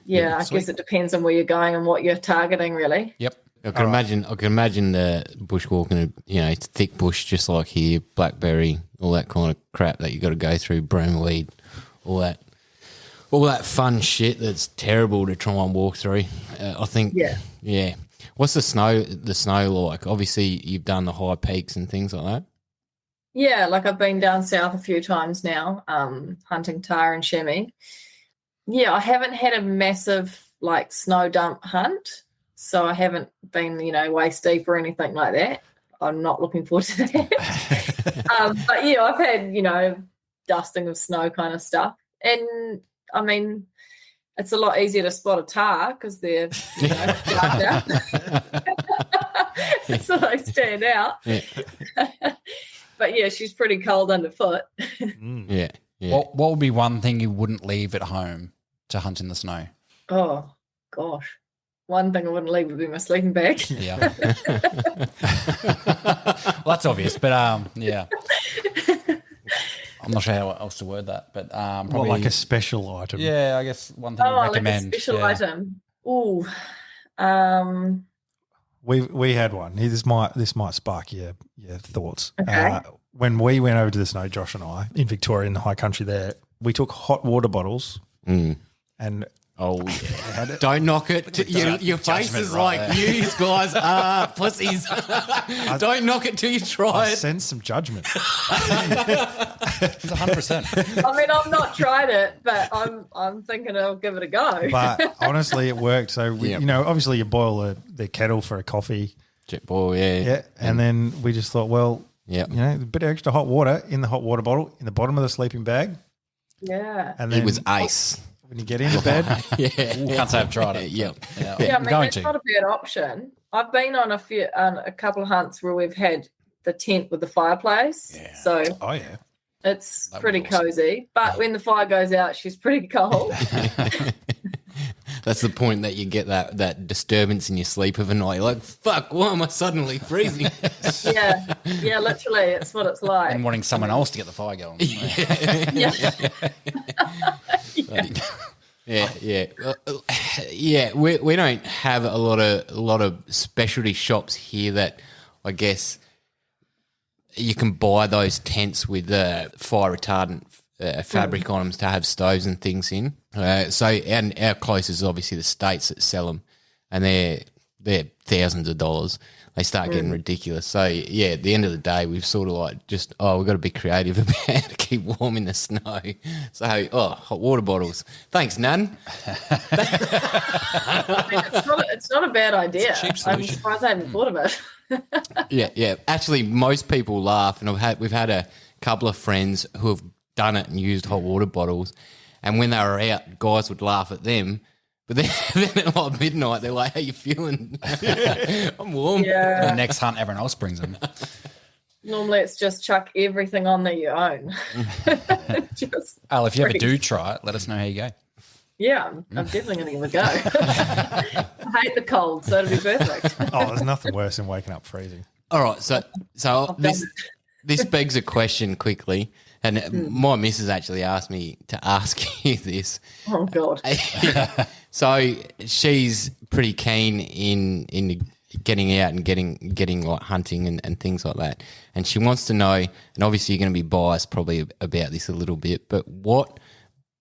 yeah, I guess it depends on where you're going and what you're targeting, really. Yep. I can imagine the bushwalking, it's thick bush just like here, blackberry, all that kind of crap that you got to go through, broomweed, all that fun shit that's terrible to try and walk through. I think, yeah. What's the snow like? Obviously, you've done the high peaks and things like that. Yeah, like I've been down south a few times now, hunting tar and chamois. Yeah, I haven't had a massive like snow dump hunt. So I haven't been, waist deep or anything like that. I'm not looking forward to that. But, yeah, I've had, dusting of snow kind of stuff. And, I mean, it's a lot easier to spot a tar because they're, darker. So they stand out. Yeah. But, yeah, she's pretty cold underfoot. Yeah. What would be one thing you wouldn't leave at home to hunt in the snow? Oh, gosh. One thing I wouldn't leave would be my sleeping bag. Yeah. Well, that's obvious, but yeah. I'm not sure how else to word that, but probably like a special item. Yeah, I guess one thing you recommend. Like a special item. Ooh. We had one. This might spark your thoughts. Okay. When we went over to the snow, Josh and I, in Victoria, in the high country there, we took hot water bottles and. Oh, yeah. Don't knock it. Your face is like, you guys are pussies. Don't knock it till you try it. Sense some judgment. 100%. I mean, I've not tried it, but I'm thinking I'll give it a go. But honestly, it worked. So, obviously you boil the kettle for a coffee. Jet boil, yeah. Yeah, and then we just thought, well, a bit of extra hot water in the hot water bottle in the bottom of the sleeping bag. Yeah. And then it was ace. When you get into bed, can't say I've tried it. Yeah, I mean, it's not a bad option. I've been on a couple of hunts where we've had the tent with the fireplace. Yeah. So, it's pretty cozy. But when the fire goes out, she's pretty cold. That's the point that you get that disturbance in your sleep of a night. You're like, fuck, why am I suddenly freezing? Yeah, literally, it's what it's like. And wanting someone else to get the fire going. Yeah. We don't have a lot of specialty shops here that I guess you can buy those tents with fire retardant fabric on them to have stoves and things in. And our closest is obviously the States that sell them, and they're thousands of dollars. They start getting ridiculous. So, yeah, at the end of the day, we've sort of like we've got to be creative about how to keep warm in the snow. So, hot water bottles. Thanks, Nan. It's not a bad idea. I'm surprised I hadn't thought of it. Yeah. Actually, most people laugh, and we've had a couple of friends who have done it and used hot water bottles. And when they were out, guys would laugh at them. But then at like midnight, they're like, "How you feeling?" I'm warm. Yeah. The next hunt, everyone else brings them. Normally it's just chuck everything on that you own. Just Al, if you ever do try it, let us know how you go. Yeah, I'm definitely going to give it a go. I hate the cold, so it'll be perfect. Oh, there's nothing worse than waking up freezing. All right, so this begs a question quickly, and my missus actually asked me to ask you this. Oh God! So she's pretty keen in getting out and getting like hunting and things like that, and she wants to know. And obviously, you're going to be biased probably about this a little bit, but what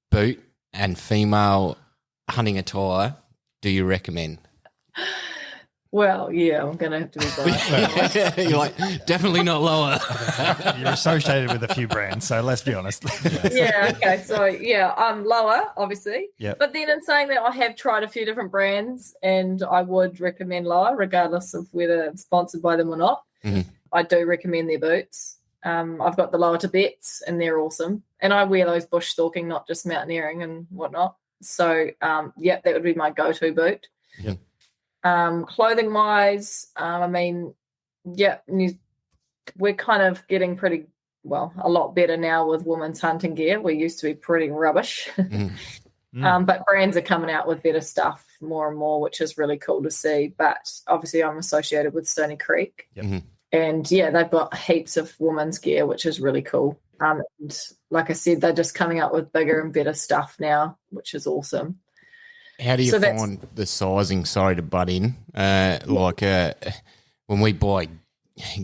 boot and female hunting attire do you recommend? Well, yeah, I'm going to have to be biased. You're like, definitely not lower. You're associated with a few brands, so let's be honest. Yeah, okay. So, yeah, I'm lower, obviously. Yep. But then in saying that, I have tried a few different brands and I would recommend lower, regardless of whether I'm sponsored by them or not. Mm-hmm. I do recommend their boots. I've got the lower Tibets and they're awesome. And I wear those bush stalking, not just mountaineering and whatnot. So, that would be my go-to boot. Yep. Clothing wise, I mean, we're kind of getting a lot better now with women's hunting gear. We used to be pretty rubbish. But brands are coming out with better stuff more and more, which is really cool to see. But obviously I'm associated with Stony Creek. Yep. And they've got heaps of women's gear, which is really cool. And like I said, they're just coming out with bigger and better stuff now, which is awesome. How do you find the sizing? Sorry to butt in. When we buy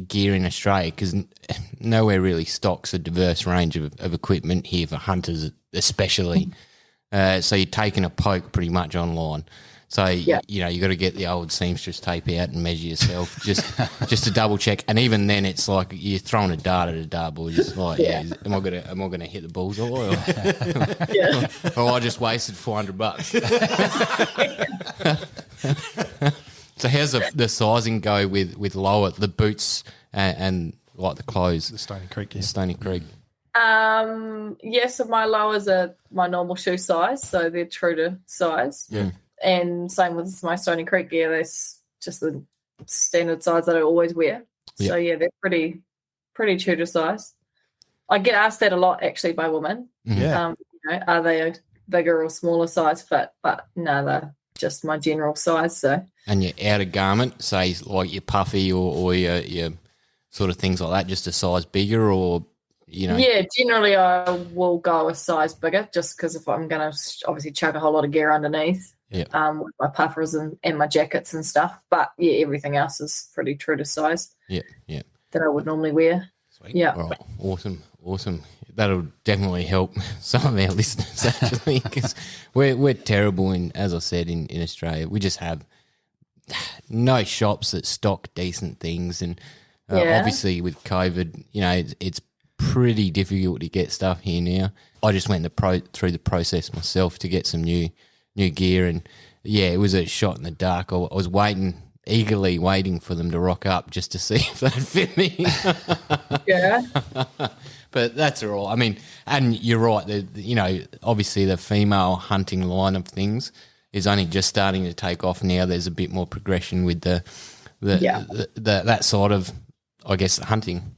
gear in Australia, because nowhere really stocks a diverse range of equipment here for hunters especially. So you're taking a poke pretty much online. So, you got to get the old seamstress tape out and measure yourself just to double check. And even then, it's like you're throwing a dart at a dartboard. Just like, am I gonna hit the bullseye? Or I just wasted $400. So how's the sizing go with lower the boots and like the clothes? The Stony Creek, yeah. Stony Creek. So my lowers are my normal shoe size, so they're true to size. Yeah. And same with my Stony Creek gear, that's just the standard size that I always wear. Yeah. So they're pretty true to size. I get asked that a lot actually by women. Yeah. Are they a bigger or smaller size fit? But no, they're just my general size. So. And your outer garment, say like your puffy or your sort of things like that, just a size bigger or. Yeah, generally I will go a size bigger just because if I'm going to obviously chuck a whole lot of gear underneath with my puffers and my jackets and stuff. But, everything else is pretty true to size that I would normally wear. Sweet. Yeah. All right. Awesome. That'll definitely help some of our listeners actually because we're terrible as I said, in Australia. We just have no shops that stock decent things and obviously with COVID, it's pretty difficult to get stuff here now. I just went through the process myself to get some new gear and it was a shot in the dark. I was eagerly waiting for them to rock up just to see if they'd fit me. Yeah. But that's all. I mean, and you're right, obviously the female hunting line of things is only just starting to take off now. There's a bit more progression with that side of, I guess, hunting.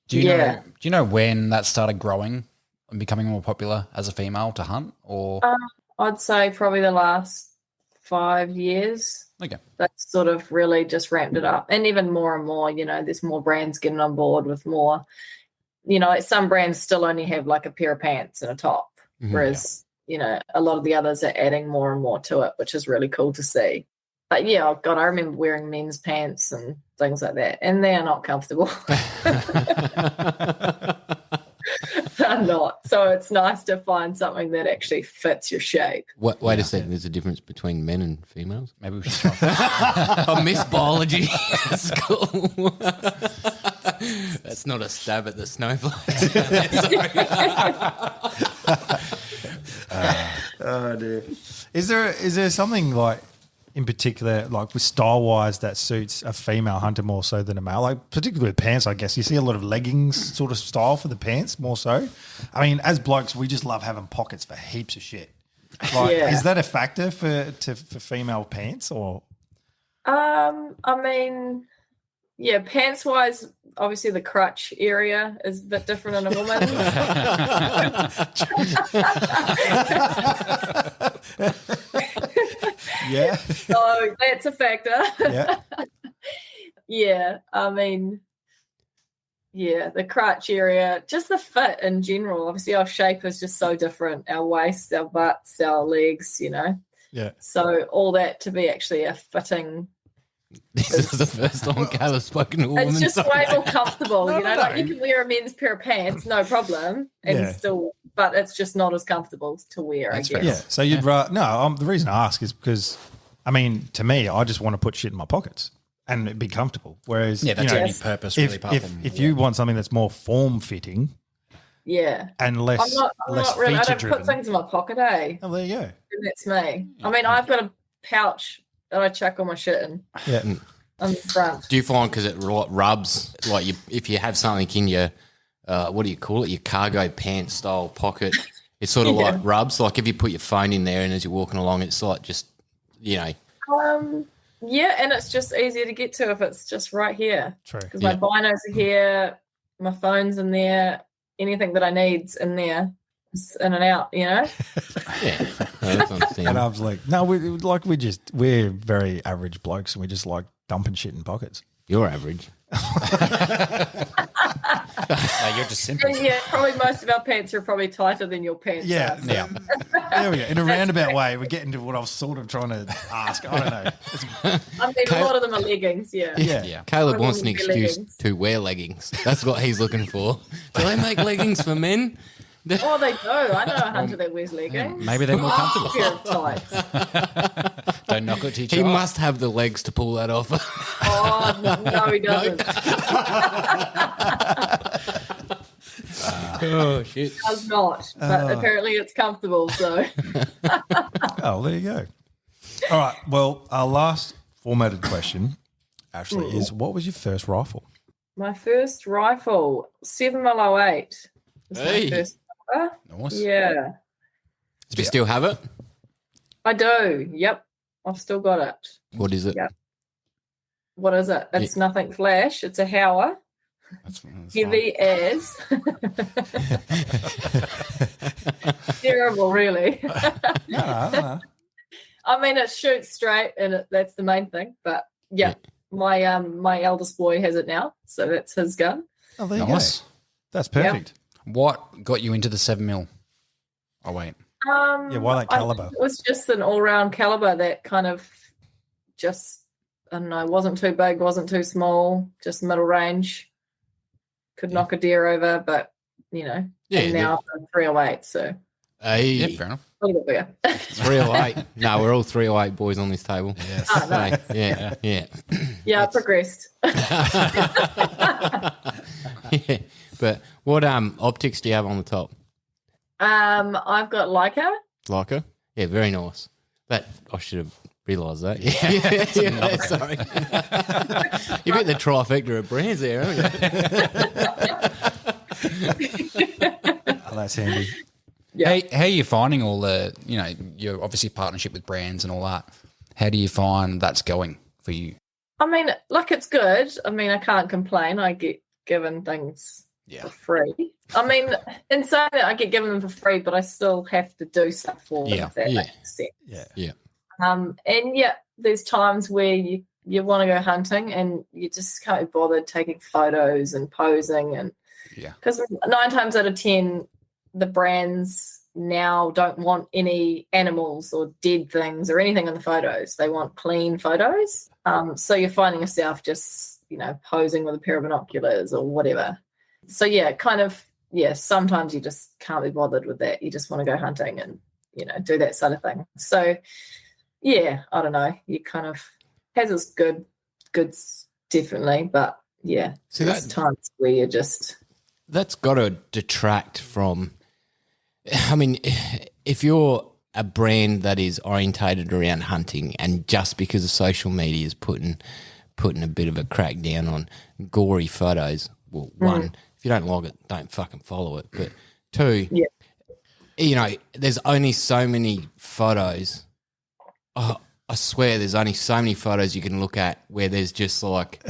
Do you know when that started growing and becoming more popular as a female to hunt? Or I'd say probably the last 5 years. Okay. That's sort of really just ramped it up. And even more and more, there's more brands getting on board with more. Some brands still only have like a pair of pants and a top, whereas, a lot of the others are adding more and more to it, which is really cool to see. But oh God, I remember wearing men's pants and things like that, and they are not comfortable. They're not. So it's nice to find something that actually fits your shape. Wait a second, there's a difference between men and females? Maybe we should try. I miss biology at school. That's not a stab at the snowflakes. Oh dear. Is there something like in particular, like with style-wise, that suits a female hunter more so than a male? Like particularly with pants, I guess. You see a lot of leggings sort of style for the pants more so. I mean, as blokes, we just love having pockets for heaps of shit. Like, is that a factor for female pants or? I mean, yeah, pants wise, obviously the crotch area is a bit different in a woman. Yeah. So that's a factor. Yeah. Yeah, I mean, yeah, the crotch area, just the fit in general. Obviously, our shape is just so different. Our waists, our butts, our legs, you know. Yeah. So all that to be actually a fitting. This is the first time Kayla's spoken to a woman. It's just so- way more comfortable, No, you know. no, Like no. you can wear a men's pair of pants, no problem, and Yeah. still, but it's just not as comfortable to wear. That's I fair guess. Yeah. So you'd rather the reason I ask is because, I mean, to me, I just want to put shit in my pockets and it'd be comfortable. Whereas, Yeah, that's you the know, only purpose really. apart from- if you want something that's more form fitting Yeah. and I'm less not really. I feature don't driven. put things in my pocket, eh? Oh, there you go. And that's me. I mean, I've got a pouch that I chuck all my shit in Yeah. on the front. Do you find because it rubs, like if you have something in your, what do you call it, your cargo pants style pocket, it sort of like rubs. Like if you put your phone in there and as you're walking along, it's like just, you know. Yeah, and it's just easier to get to if it's just right here. True. Because my binos are here, my phone's in there, anything that I need's in there. It's in and out, you know? Yeah. That's And understandable. I was like, no, we're very average blokes and we just like dumping shit in pockets. You're average. No, you're just simple. And yeah, probably most of our pants are probably tighter than your pants Yeah. are. So. Yeah. There we go. In a roundabout way, we're getting to what I was sort of trying to ask. I don't know. I mean, a lot of them are leggings, yeah. Yeah. Yeah. Caleb I wants an wouldn't wear excuse leggings. to wear leggings. That's what he's looking for. Do they make leggings for men? Oh, they do. I know a hunter that wears leggings. Maybe they're more comfortable. Pair of tights. Don't knock it to each He other. must have the legs to pull that off. Oh, no, he doesn't. Oh, shit. Does not. But apparently it's comfortable, so. Oh, there you go. All right. Well, our last formatted question, Ashlee, is what was your first rifle? My first rifle, 7mm08. Was Hey. my first rifle. Nice. Yeah, Do you still have it? I do. Yep, I've still got it. What is it? Yeah. What is it? It's nothing flash. It's a Hauer. That's Heavy as. Terrible, really. No. I mean, it shoots straight, and that's the main thing. But yeah, my eldest boy has it now, so that's his gun. Oh, there you Nice. go. That's perfect. What got you into the 7mm? Oh, wait. Yeah, why that caliber? It was just an all-round caliber that kind of just, I don't know, wasn't too big, wasn't too small, just middle range. Could knock a deer over, but, you know, and now I'm 308, so Hey, Yeah, fair enough. a little bit bigger. 308. No, we're all 308 boys on this table. Yes. Oh, no. Hey, yeah, yeah. Yeah, I progressed. Yeah. But what optics do you have on the top? I've got Leica. Leica? Yeah, very nice. That I should have realised that. Yeah, sorry. You've got the trifecta of brands there, haven't you? Oh, that's handy. Yeah. How are you finding all the, your obviously partnership with brands and all that? How do you find that's going for you? I mean, like, it's good. I mean, I can't complain. I get given things for free. I mean, in saying that, I get given them for free, but I still have to do stuff for them, if that makes sense. Yeah. And yeah, there's times where you want to go hunting and you just can't be bothered taking photos and posing, and because 9 times out of 10, the brands now don't want any animals or dead things or anything in the photos. They want clean photos. So you're finding yourself just, posing with a pair of binoculars or whatever. So sometimes you just can't be bothered with that. You just want to go hunting and, do that sort of thing. So yeah, I don't know. You kind of has its goods definitely, but yeah, See, there's times where you just That's got to detract from. I mean, if you're a brand that is orientated around hunting, and just because of social media is putting a bit of a crack down on gory photos. Well, one, if you don't like it, don't fucking follow it. But two, you know, there's only so many photos. Oh, I swear there's only so many photos you can look at where there's just like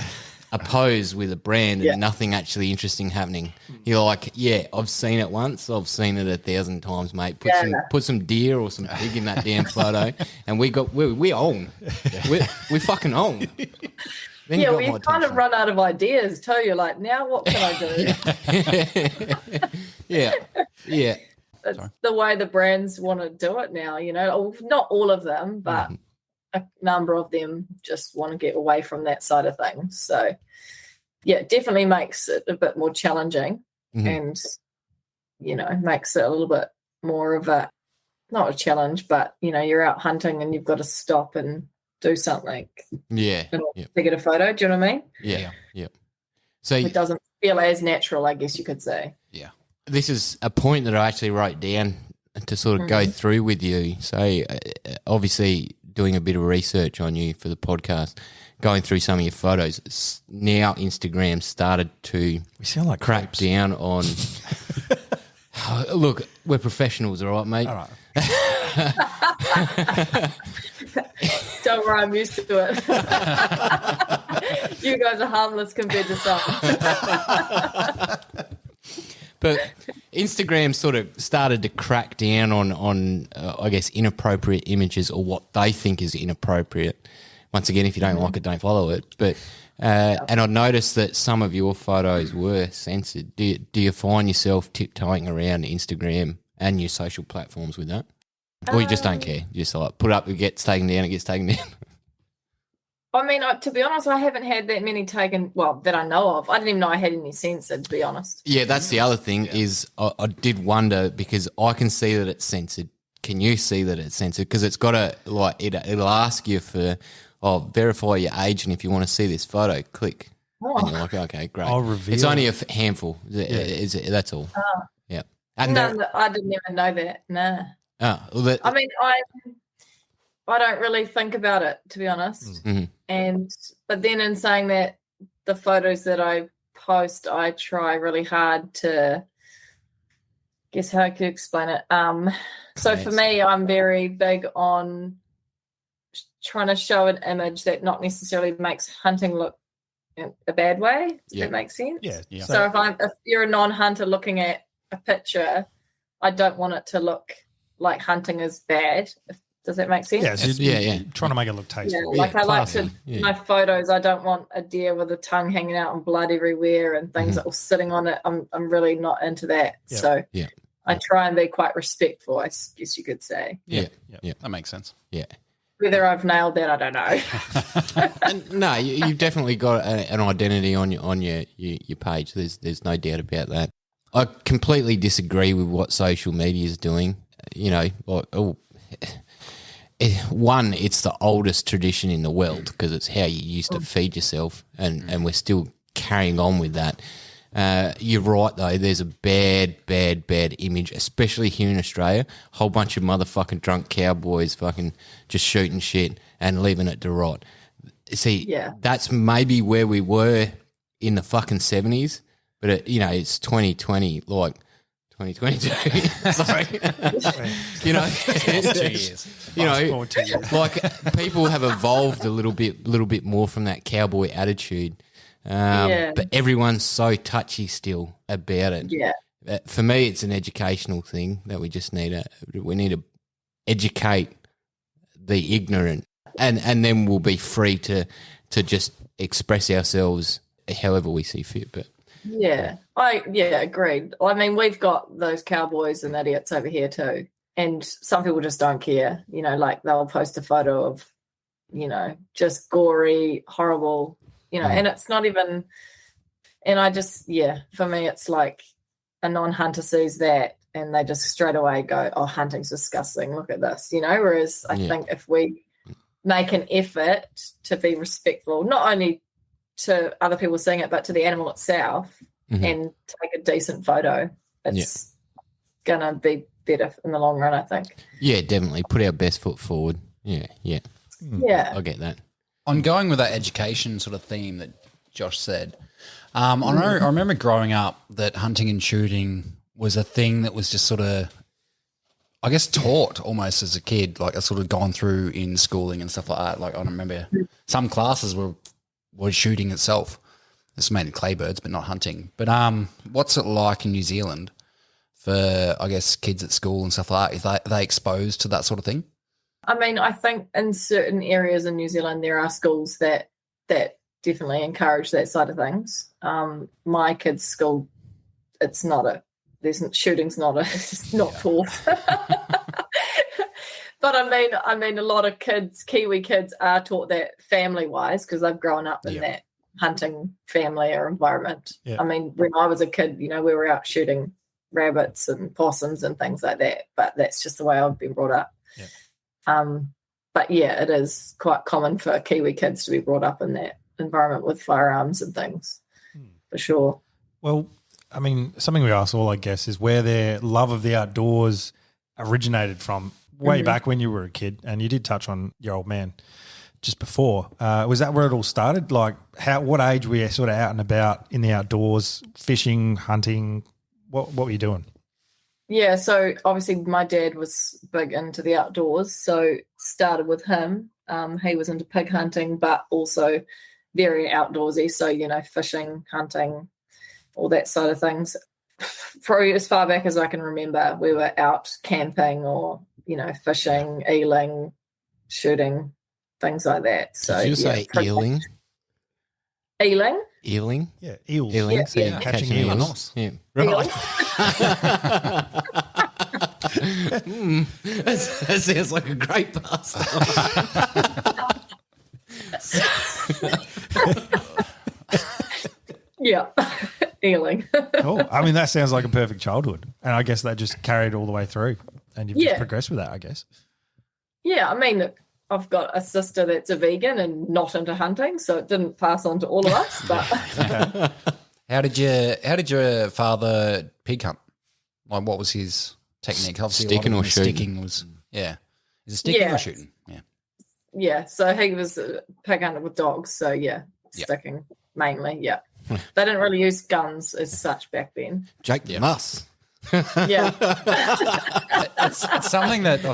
a pose with a brand and nothing actually interesting happening. You're like, yeah, I've seen it once. I've seen it 1,000 times, mate. Put some deer or some pig in that damn photo, and we own. We fucking own. Then you kind of run out of ideas too. You're like, now what can I do? Yeah. It's the way the brands want to do it now, you know. Not all of them, but a number of them just want to get away from that side of things. So, yeah, it definitely makes it a bit more challenging and, you know, makes it a little bit more of a, not a challenge, but, you know, you're out hunting and you've got to stop and do something. Yeah. To get a photo. Do you know what I mean? Yeah. So it doesn't feel as natural, I guess you could say. Yeah. This is a point that I actually wrote down to sort of go through with you. So obviously doing a bit of research on you for the podcast, going through some of your photos. Now Instagram started to crack down on – look, we're professionals, all right, mate? All right. Don't worry, I'm used to it. You guys are harmless compared to some. But Instagram sort of started to crack down on I guess, inappropriate images, or what they think is inappropriate. Once again, if you don't like it, don't follow it. But and I noticed that some of your photos were censored. Do you find yourself tiptoeing around Instagram and your social platforms with that? Or you just don't care? You just like put up, it gets taken down, it gets taken down. I mean, to be honest, I haven't had that many taken, well, that I know of. I didn't even know I had any censored, to be honest. Yeah, that's the other thing is I did wonder, because I can see that it's censored. Can you see that it's censored? Because it's got to, like, it'll ask you for, verify your age, and if you want to see this photo, click. Oh. And you're like, okay, great. I'll reveal. It's only a handful. That's all. Oh. Yeah. And I didn't even know that. Nah. Oh, well, I mean, I don't really think about it, to be honest. But then in saying that, the photos that I post, I try really hard to, guess how I could explain it. So for me, I'm very big on trying to show an image that not necessarily makes hunting look in a bad way. Does that make sense? Yeah. So if you're a non-hunter looking at a picture, I don't want it to look like hunting is bad. Does that make sense? Yeah. Trying to make it look tasteful. Yeah, I like to my photos. I don't want a deer with a tongue hanging out and blood everywhere and things that were sitting on it. I'm really not into that. Yeah. So I try and be quite respectful, I guess you could say. Yeah. That makes sense. Yeah. Whether I've nailed that, I don't know. And no, you've definitely got an identity on your page. There's no doubt about that. I completely disagree with what social media is doing. You know, it's the oldest tradition in the world, because it's how you used to feed yourself, and we're still carrying on with that. You're right, though. There's a bad image, especially here in Australia. A whole bunch of motherfucking drunk cowboys fucking just shooting shit and leaving it to rot. See, that's maybe where we were in the fucking 70s, but, it's 2020, like 2022. Sorry. You know, 2 years. You know, like people have evolved a little bit more from that cowboy attitude. But everyone's so touchy still about it. Yeah. For me, it's an educational thing that we just need to educate the ignorant, and then we'll be free to just express ourselves however we see fit. But agreed. I mean, we've got those cowboys and idiots over here too, and some people just don't care. You know, like they'll post a photo of, just gory, horrible. And it's not even, and I just, for me, it's like a non-hunter sees that and they just straight away go, oh, hunting's disgusting, look at this, whereas I think if we make an effort to be respectful, not only to other people seeing it, but to the animal itself, and take a decent photo, it's going to be better in the long run, I think. Yeah, definitely. Put our best foot forward. Yeah. Yeah. I get that. On going with that education sort of theme that Josh said, I remember growing up that hunting and shooting was a thing that was just sort of, I guess, taught almost as a kid, like it's sort of gone through in schooling and stuff like that. Like I remember some classes were shooting itself. It's mainly clay birds, but not hunting. But what's it like in New Zealand for, I guess, kids at school and stuff like that? Are they exposed to that sort of thing? I mean, I think in certain areas in New Zealand there are schools that definitely encourage that side of things. My kids' school, it's not taught. But I mean, a lot of kids, Kiwi kids, are taught that family-wise because they've grown up in that hunting family or environment. Yeah. I mean, when I was a kid, we were out shooting rabbits and possums and things like that. But that's just the way I've been brought up. Yeah. But yeah, it is quite common for Kiwi kids to be brought up in that environment with firearms and things, for sure. Well, I mean, something we ask all, I guess, is where their love of the outdoors originated from way back when you were a kid, and you did touch on your old man just before. Was that where it all started? Like, what age were you sort of out and about in the outdoors, fishing, hunting? What were you doing? Yeah, so obviously my dad was big into the outdoors, so started with him. He was into pig hunting, but also very outdoorsy, so, fishing, hunting, all that side of things. Probably as far back as I can remember, we were out camping or, fishing, eeling, shooting, things like that. So, did you say eeling? Eeling? Ealing? Yeah, eels. Ealing, yeah, so you're catching eels. Yeah. Right. That sounds like a great pastime. Yeah, eeling. Cool. I mean, that sounds like a perfect childhood. And I guess that just carried all the way through and you've just progressed with that, I guess. Yeah, I mean, I've got a sister that's a vegan and not into hunting, so it didn't pass on to all of us. But okay. How did your father pig hunt? Like, what was his technique? Obviously, sticking or shooting? Sticking was Is it sticking or shooting? Yeah. Yeah. So he was a pig hunter with dogs. So sticking mainly. Yeah. They didn't really use guns as such back then. Jake must. Yeah. It's something that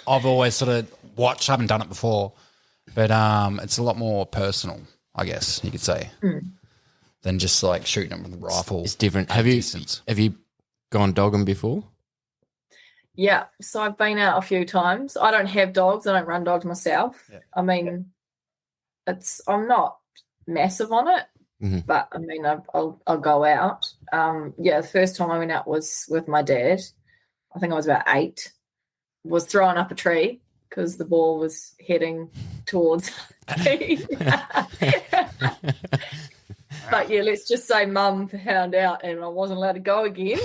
I've always sort of watched. I haven't done it before, but it's a lot more personal, I guess you could say, than just like shooting them with a rifle. It's different. Have you gone dogging before? Yeah, so I've been out a few times. I don't have dogs. I don't run dogs myself. Yeah. I mean, I'm not massive on it, but I mean, I'll go out. The first time I went out was with my dad. I think I was about 8. Was throwing up a tree because the ball was heading towards me. But yeah, let's just say Mum found out and I wasn't allowed to go again.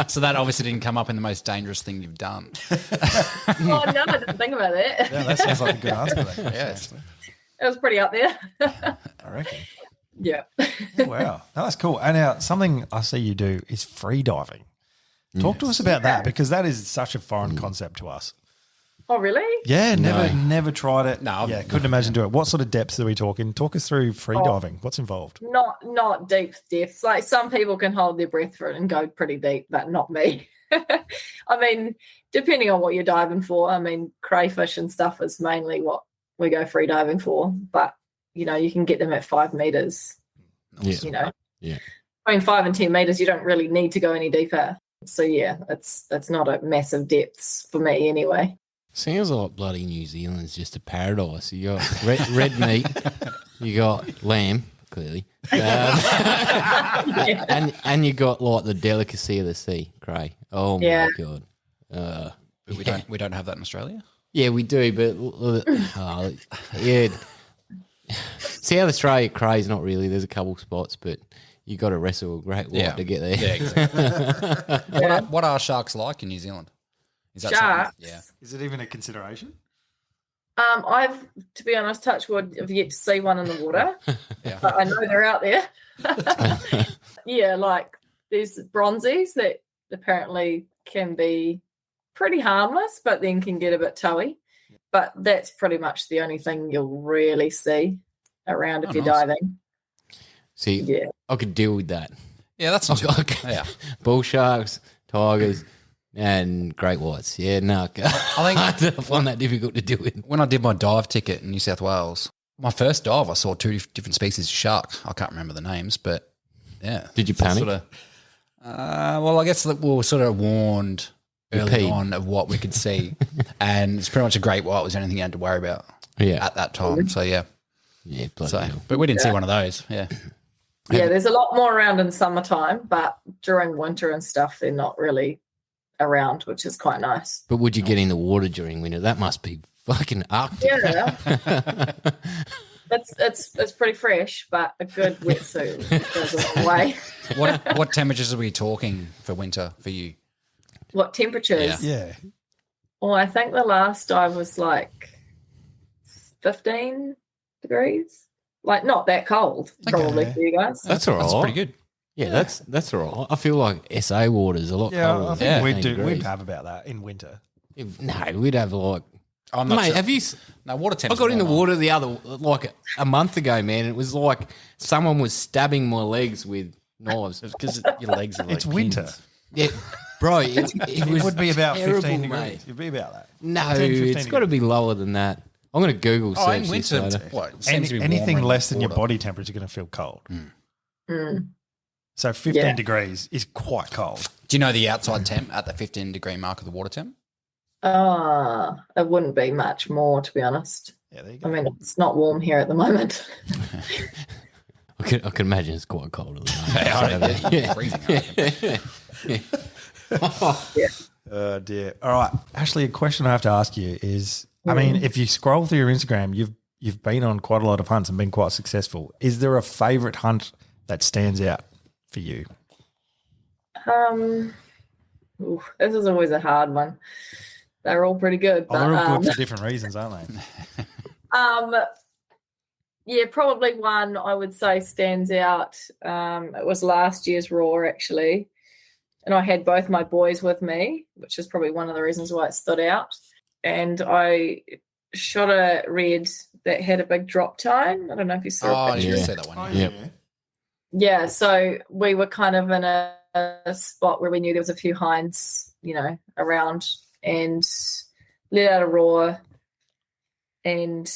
So that obviously didn't come up in the most dangerous thing you've done. Oh no, I didn't think about that. Yeah, that sounds like a good answer. Yes. It was pretty up there. I reckon. Yeah. Oh, wow. No, that's cool. And now something I see you do is free diving. Talk to us about that, because that is such a foreign concept to us. Oh, really? Yeah, never tried it. No. Yeah, couldn't imagine doing it. What sort of depths are we talking? Talk us through free diving. What's involved? Not deep depths. Like some people can hold their breath for it and go pretty deep, but not me. I mean, depending on what you're diving for. I mean, crayfish and stuff is mainly what we go free diving for. But, you can get them at 5 meters. Yeah. Yeah. I mean, 5 and 10 meters, you don't really need to go any deeper. So, yeah, it's not a massive depths for me anyway. Sounds like bloody New Zealand's just a paradise. You got red meat, you got lamb, clearly, and you got like the delicacy of the sea, cray. Oh my god! We don't have that in Australia. Yeah, we do, but South Australia, cray's not really. There's a couple spots, but you got to wrestle a great white to get there. Yeah, exactly. What are sharks like in New Zealand? Is that sharks? Yeah. Is it even a consideration? I've, to be honest, touch wood, have yet to see one in the water. But I know they're out there. Yeah, like there's bronzies that apparently can be pretty harmless, but then can get a bit toey. But that's pretty much the only thing you'll really see around if you're diving. See, I could deal with that. Yeah, that's not yeah. Bull sharks, tigers, and great whites. Yeah, no, I find that difficult to deal with. When I did my dive ticket in New South Wales, my first dive, I saw 2 different species of shark. I can't remember the names, but yeah. Did you panic? Well, I guess we were sort of warned early on of what we could see, and it's pretty much a great white was the only thing you had to worry about at that time. So yeah, but we didn't see one of those. Yeah, there's a lot more around in summertime, but during winter and stuff, they're not really around, which is quite nice. But would you get in the water during winter? That must be fucking Arctic. Yeah. It's pretty fresh, but a good wetsuit goes a long way. What temperatures are we talking for winter for you? What temperatures? Yeah. Well, I think the last dive was like 15 degrees. Like not that cold, probably for you guys. That's all right. That's pretty good. Yeah, that's all right. I feel like SA water is a lot colder. I think we'd have about that in winter. No, we'd have like. I'm not mate, sure. have you? No, water I temperature. got in the water a month ago, man. It was like someone was stabbing my legs with knives. It's because your legs are like It's winter. pins. Yeah, bro, it would be about terrible, 15 mate. degrees. It'd be about that. No, 10, 15 it's got to be lower than that. I'm going to Google search in this winter, later. what? It seems to be Anything warmer less in than your water. body temperature is going to feel cold. Mm. So 15 degrees is quite cold. Do you know the outside temp at the 15-degree mark of the water temp? It wouldn't be much more, to be honest. Yeah, there you go. I mean, it's not warm here at the moment. I can imagine it's quite cold. Yeah. Freezing. I reckon. Oh dear. All right, Ashlee, a question I have to ask you is, I mean, if you scroll through your Instagram, you've been on quite a lot of hunts and been quite successful. Is there a favourite hunt that stands out for you? This is always a hard one. They're all pretty good. But, They're all good for different reasons, aren't they? Yeah, probably one I would say stands out. It was last year's Raw, actually. And I had both my boys with me, which is probably one of the reasons why it stood out. And I shot a red that had a big drop tine. I don't know if you saw it. You see that one. Yep. Yeah, so we were kind of in a spot where we knew there was a few hinds, around, and let out a roar and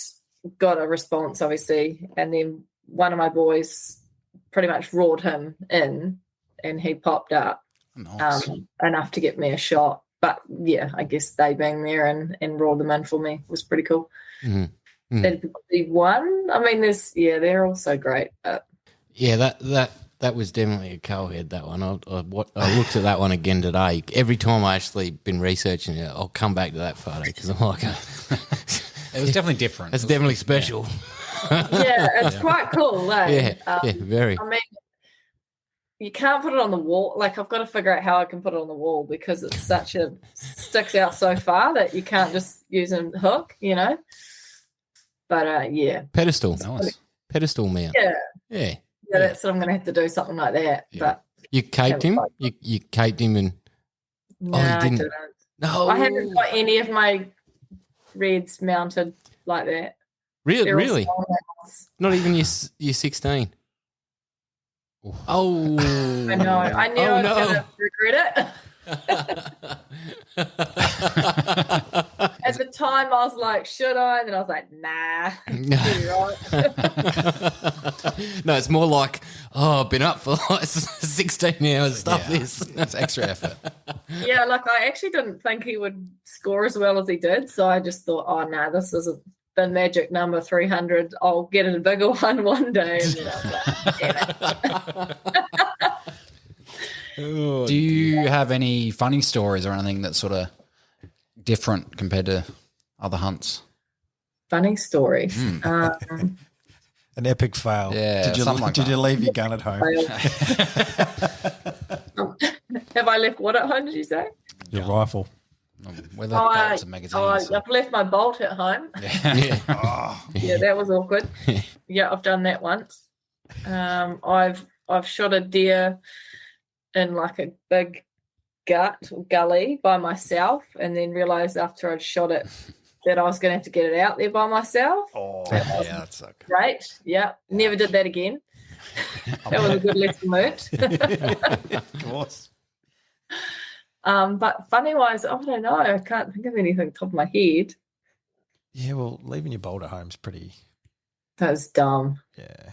got a response, obviously. And then one of my boys pretty much roared him in, and he popped up. Nice. Enough to get me a shot. But yeah, I guess they being there and roared them in for me was pretty cool. Mm-hmm. That'd be one. I mean, they're all so great. Yeah, that was definitely a co-head, that one. I looked at that one again today. Every time I actually been researching it, I'll come back to that photo because I'm like, it was definitely different. It's definitely special. Yeah, it's quite cool. Yeah, very. I mean, you can't put it on the wall. Like, I've got to figure out how I can put it on the wall because it's sticks out so far that you can't just use a hook, But yeah. Pedestal. Nice. Pedestal mount. Yeah, that's what I'm going to have to do, something like that. Yeah. But You caped him? You caped him and... no, you I didn't? didn't. No. I haven't got any of my reds mounted like that. They're all Really? small ones. Not even your 16? Oh. I know. I knew I was going to regret it. At the time, I was like, should I? And then I was like, nah. You're right. No, it's more like, I've been up for like 16 hours, stuff this. It's extra effort. Yeah, like I actually didn't think he would score as well as he did. So I just thought, oh, no, this isn't the magic number 300. I'll get a bigger one day. And then I was like, damn it. Do you have any funny stories or anything that's sort of different compared to other hunts? Funny story. An epic fail. Yeah, did you leave your gun at home? Have I left what at home, did you say? Your rifle. With bolts and magazines. I've left my bolt at home. Yeah, that was awkward. Yeah, I've done that once. I've shot a deer in like a big gully by myself, and then realised after I'd shot it that I was going to have to get it out there by myself. Oh, Yeah, that sucked. Great. Yeah. Never did that again. That was a good lesson learnt. of course. But funny wise, I don't know. I can't think of anything top of my head. Yeah, well, leaving your bolt at home's pretty. That was dumb.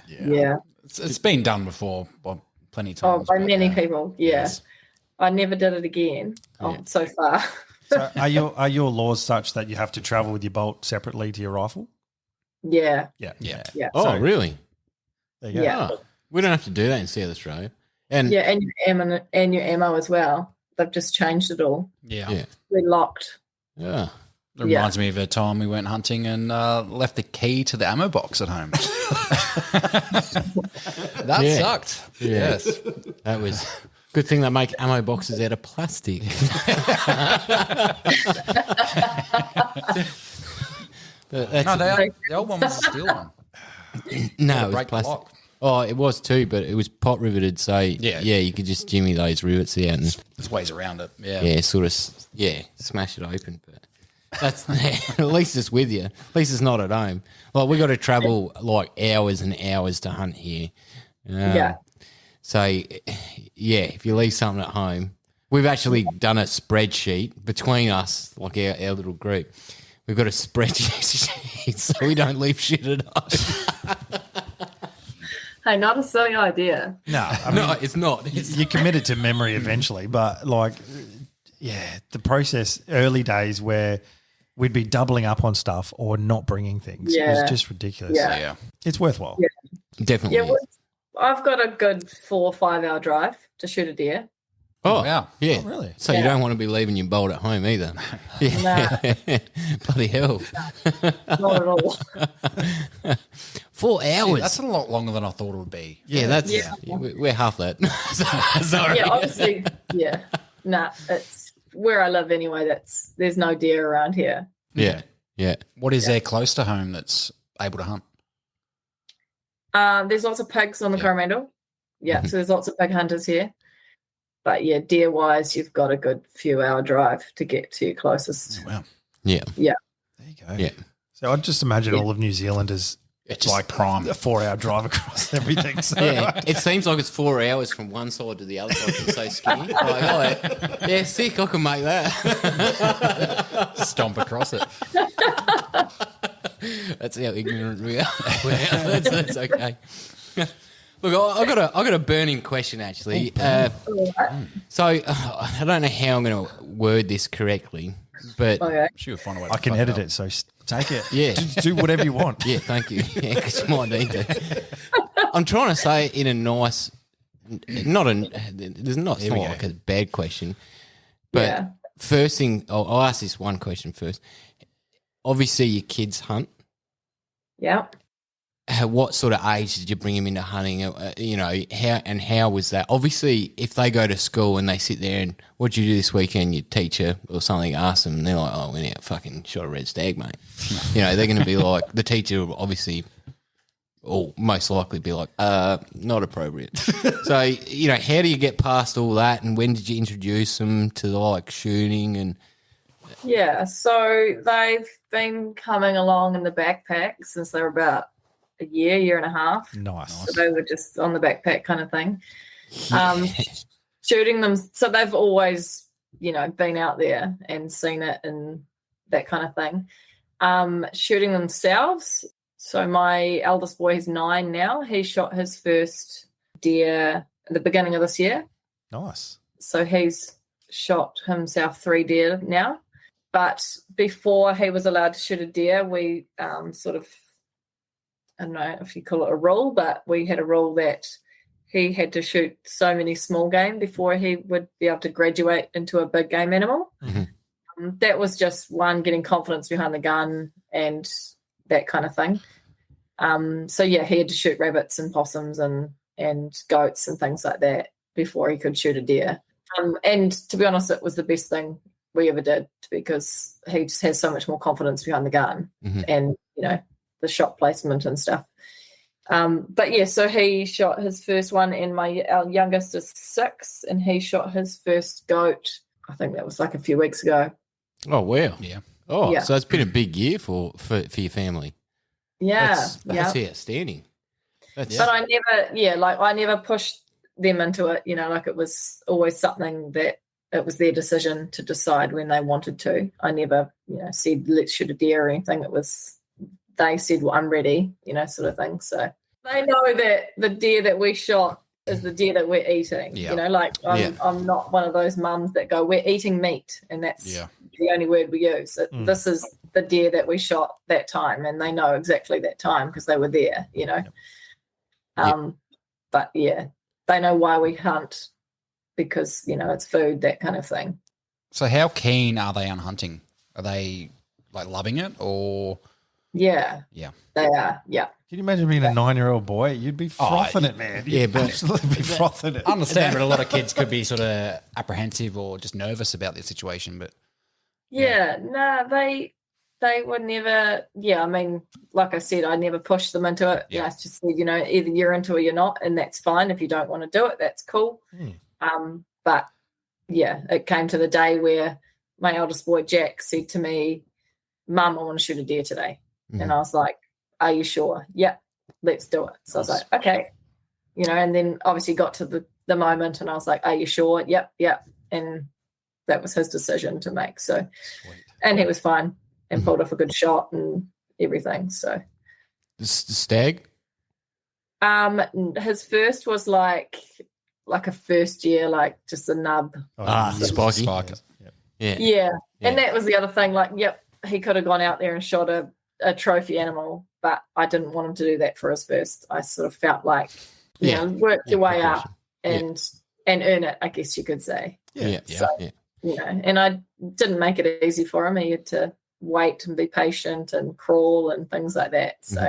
Yeah. It's been done before, well, plenty of Oh, times. by but, many people. Yeah. yes. I never did it again. So far. So are your laws such that you have to travel with your bolt separately to your rifle? Yeah. Yeah. Oh, really? There you go. Yeah. Oh, we don't have to do that in South Australia. And Yeah, and your ammo as well. They've just changed it all. Yeah. We're locked. yeah. It reminds me of a time we went hunting and left the key to the ammo box at home. That Yeah. sucked. Yeah. Yes. That was good thing they make ammo boxes out of plastic. No, the old one was a steel one. No, it was Break the plastic. lock. Oh, it was too, but it was pot riveted, so Yeah. you could just jimmy those rivets out and There's ways around it. Yeah. smash it open. But that's at least it's with you. At least it's not at home. Like we got to travel like hours and hours to hunt here. So if you leave something at home, we've actually done a spreadsheet between us, like our little group. We've got a spreadsheet so we don't leave shit at home. Hey, not a silly idea. No, I mean, No, it's not. you're committed to memory eventually, but the process early days where we'd be doubling up on stuff or not bringing things was just ridiculous. Yeah. It's worthwhile. Yeah. Definitely. Yeah, I've got a good 4 or 5 hour drive to shoot a deer. Oh, Wow. yeah. Oh, really? So you don't want to be leaving your bolt at home either. Yeah. Bloody hell. Not at all. 4 hours. That's a lot longer than I thought it would be. We're half that. Sorry. Yeah, obviously, yeah. Nah, it's where I live anyway. There's no deer around here. Yeah. Yeah. What is there close to home that's able to hunt? There's lots of pigs on the Coromandel. Yeah, so there's lots of pig hunters here. But yeah, deer wise, you've got a good few hour drive to get to your closest. Wow. Yeah. Yeah. There you go. Yeah. So I'd just imagine all of New Zealand as It's like prime. a 4 hour drive across everything. So Yeah, it seems like it's 4 hours from one side to the other side. It's so skinny. Like, yeah, sick. I can make that. Stomp across it. That's how ignorant we are. That's okay. Look, I got a burning question actually. So I don't know how I'm going to word this correctly, but Okay. She would find a way. I to can fuck edit up. it. So take it. Yeah. Do whatever you want. yeah, thank you. Yeah, because you might need to. I'm trying to say it in a nice, it's not like a bad question, but Yeah. first thing, I'll ask this one question first. Obviously, your kids hunt. Yeah. What sort of age did you bring them into hunting? How was that? Obviously, if they go to school and they sit there and what'd you do this weekend? Your teacher or something asks them, and they're like, "Oh, we went out fucking shot a red stag, mate." They're going to be like, the teacher will obviously, or most likely be like, not appropriate. So, how do you get past all that? And when did you introduce them to like shooting and? Yeah. So they've been coming along in the backpack since they were about a year and a half. Nice. So they were just on the backpack kind of thing. Shooting them. So they've always, been out there and seen it and that kind of thing. Shooting themselves. So my eldest boy is 9 now. He shot his first deer at the beginning of this year. Nice. So he's shot himself 3 deer now. But before he was allowed to shoot a deer, we sort of, I don't know if you call it a rule, but we had a rule that he had to shoot so many small game before he would be able to graduate into a big game animal. Mm-hmm. That was just one, getting confidence behind the gun and that kind of thing. He had to shoot rabbits and possums and goats and things like that before he could shoot a deer. And to be honest, it was the best thing we ever did because he just has so much more confidence behind the gun Mm-hmm. and, the shot placement and stuff. But yeah, so he shot his first one, and our youngest is 6, and he shot his first goat. I think that was like a few weeks ago. Oh, wow. Yeah. Oh, Yeah. so it's been a big year for your family. Yeah, That's outstanding. But I never pushed them into it. Like it was always something that it was their decision to decide when they wanted to. I never, said let's shoot a deer or anything. It was they said, well, I'm ready, sort of thing. So they know that the deer that we shot is the deer that we're eating. Yeah. I'm not one of those mums that go, we're eating meat, and that's the only word we use. This is the deer that we shot that time, and they know exactly that time because they were there, But yeah, they know why we hunt because, it's food, that kind of thing. So how keen are they on hunting? Are they like loving it or? Yeah. Yeah. They are, yeah. Can you imagine being a 9-year-old boy? You'd be frothing it, man. You'd absolutely be frothing it. I understand, but a lot of kids could be sort of apprehensive or just nervous about their situation. But they would never. Yeah, I mean, like I said, I never pushed them into it. Yeah. I just said, either you're into it or you're not, and that's fine. If you don't want to do it, that's cool. But yeah, it came to the day where my eldest boy Jack said to me, "Mum, I want to shoot a deer today," and I was like, "Are you sure?" "Yeah, let's do it." So I was like, "Okay," and then obviously got to the moment, and I was like, "Are you sure?" "Yep," and that was his decision to make. So, and he was fine and pulled off a good shot and everything. So, the stag. His first was like a first year, like just a nub. Spiky. Yeah, and that was the other thing. Like, he could have gone out there and shot a trophy animal, but I didn't want him to do that for his first. I sort of felt like, work your way up and earn it, I guess you could say. And I didn't make it easy for him. He had to wait and be patient and crawl and things like that. So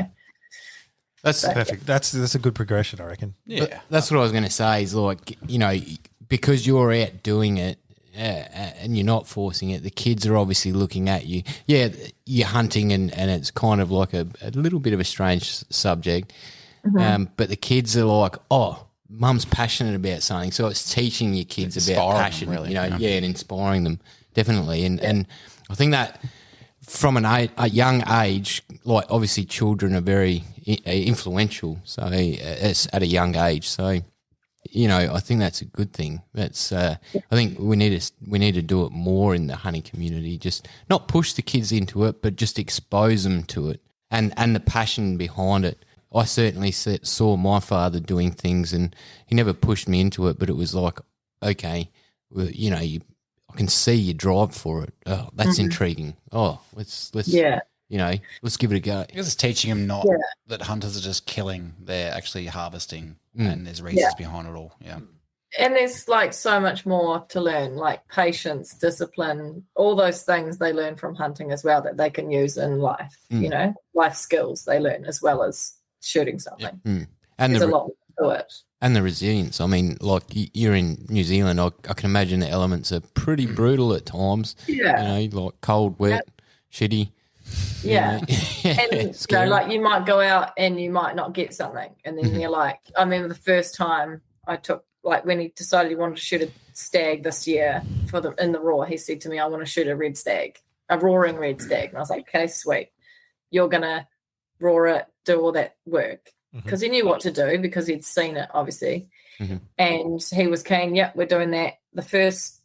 that's perfect. That's a good progression, I reckon. Yeah, but that's what I was going to say. Is like because you're out doing it. And you're not forcing it. The kids are obviously looking at you. Yeah, you're hunting and it's kind of like a little bit of a strange subject. But the kids are like, oh, mum's passionate about something. So it's teaching your kids about passion, really, and inspiring them, definitely. And I think that from a young age, like obviously children are very influential. So it's at a young age. So I think that's a good thing. That's I think we need to do it more in the hunting community. Just not push the kids into it, but just expose them to it and the passion behind it. I certainly saw my father doing things, and he never pushed me into it. But it was like, okay, well, I can see your drive for it. Oh, that's intriguing. Oh, let's let's give it a go. Because it's teaching them not that hunters are just killing; they're actually harvesting, and there's reasons behind it all. Yeah, and there's like so much more to learn, like patience, discipline, all those things they learn from hunting as well that they can use in life. Life skills they learn as well as shooting something. And there's a lot to it. And the resilience. I mean, like you're in New Zealand, I can imagine the elements are pretty brutal at times. Yeah, like cold, wet, shitty. Yeah. And like you might go out and you might not get something. And then you're like, I remember the first time I took, like when he decided he wanted to shoot a stag this year in the raw, he said to me, I want to shoot a red stag, a roaring red stag. And I was like, okay, sweet. You're going to roar it, do all that work. Because he knew what to do because he'd seen it, obviously. And he was keen, we're doing that. The first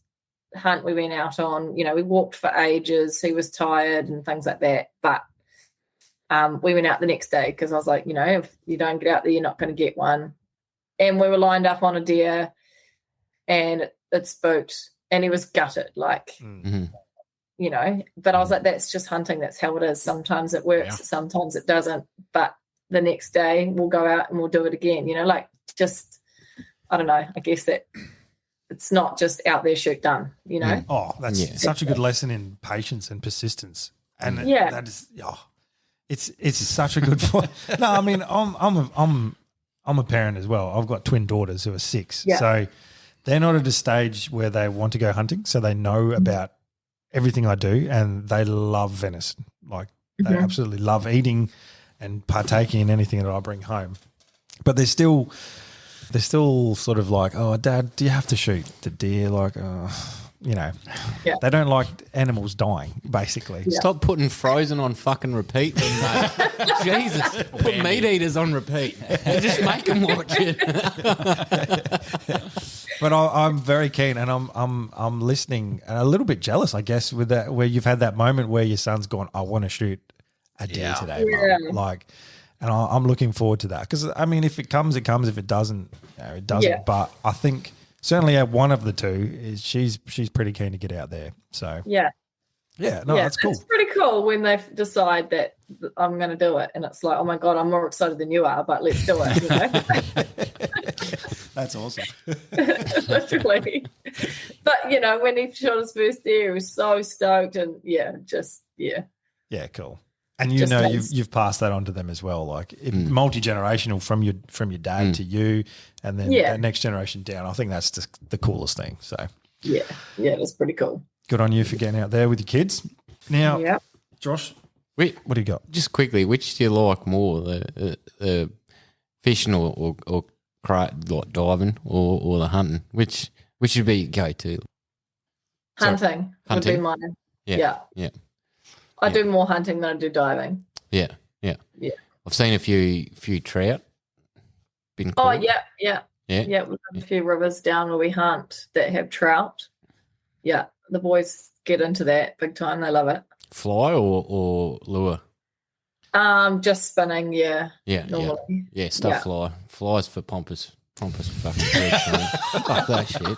hunt we went out on, we walked for ages. He was tired and things like that. But we went out the next day because I was like, if you don't get out there, you're not going to get one. And we were lined up on a deer and it spooked and he was gutted, like, but I was like, that's just hunting. That's how it is. Sometimes it works, sometimes it doesn't. But the next day we'll go out and we'll do it again, like just, I don't know, I guess that it's not just out there, shoot, done, Oh, that's such a good lesson in patience and persistence. And that is, it's such a good point. No, I mean, I'm a parent as well. I've got twin daughters who are 6. Yeah. So they're not at a stage where they want to go hunting. So they know about everything I do and they love venison. Like they absolutely love eating and partaking in anything that I bring home. But they're still sort of like, oh, Dad, do you have to shoot the deer? Like, they don't like animals dying, basically. Yeah. Stop putting Frozen on fucking repeat, then, mate. Jesus, put Meat Eaters on repeat and just make them watch it. But I'm very keen, and I'm listening and a little bit jealous, I guess, with that, where you've had that moment where your son's gone, I want to shoot a deer today, Mum. Like, and I'm looking forward to that because I mean, if it comes, it comes. If it doesn't, it doesn't. Yeah. But I think certainly one of the two is she's pretty keen to get out there. So that's cool. It's pretty cool when they decide that I'm going to do it, and it's like, oh my god, I'm more excited than you are, but let's do it. You know? That's awesome. Literally. But when he shot his first deer, he was so stoked, and yeah, cool. And you've passed that on to them as well, like multi-generational from your dad to you, and then that next generation down. I think that's the coolest thing. So yeah, that's pretty cool. Good on you for getting out there with your kids. Now, Josh, what do you got? Just quickly, which do you like more, the fishing or like diving or the hunting? Which would be go-to? Hunting would be mine. Yeah. I do more hunting than I do diving. Yeah. I've seen a few trout. Been cool. Oh, yeah. We've got a few rivers down where we hunt that have trout. Yeah, the boys get into that big time. They love it. Fly or lure? Just spinning. Yeah. Normally. Yeah. Fly. Flies for pompous fucking kids. Fuck that shit.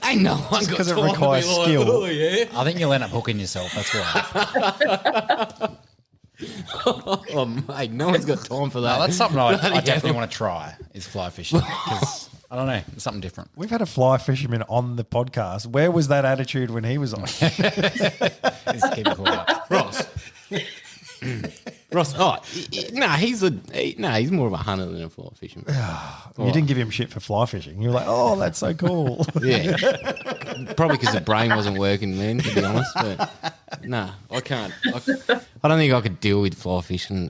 Ain't no one because it requires skill. Oh, yeah. I think you'll end up hooking yourself. That's why. Oh, mate, no one's got time for that. No, that's something I definitely want to try is fly fishing because I don't know, it's something different. We've had a fly fisherman on the podcast. Where was that attitude when he was on? Just keep it cool. Ross, he's more of a hunter than a fly fisherman. You didn't give him shit for fly fishing. You were like, oh, that's so cool. Yeah. Probably because the brain wasn't working then, to be honest. But I can't. I don't think I could deal with fly fishing.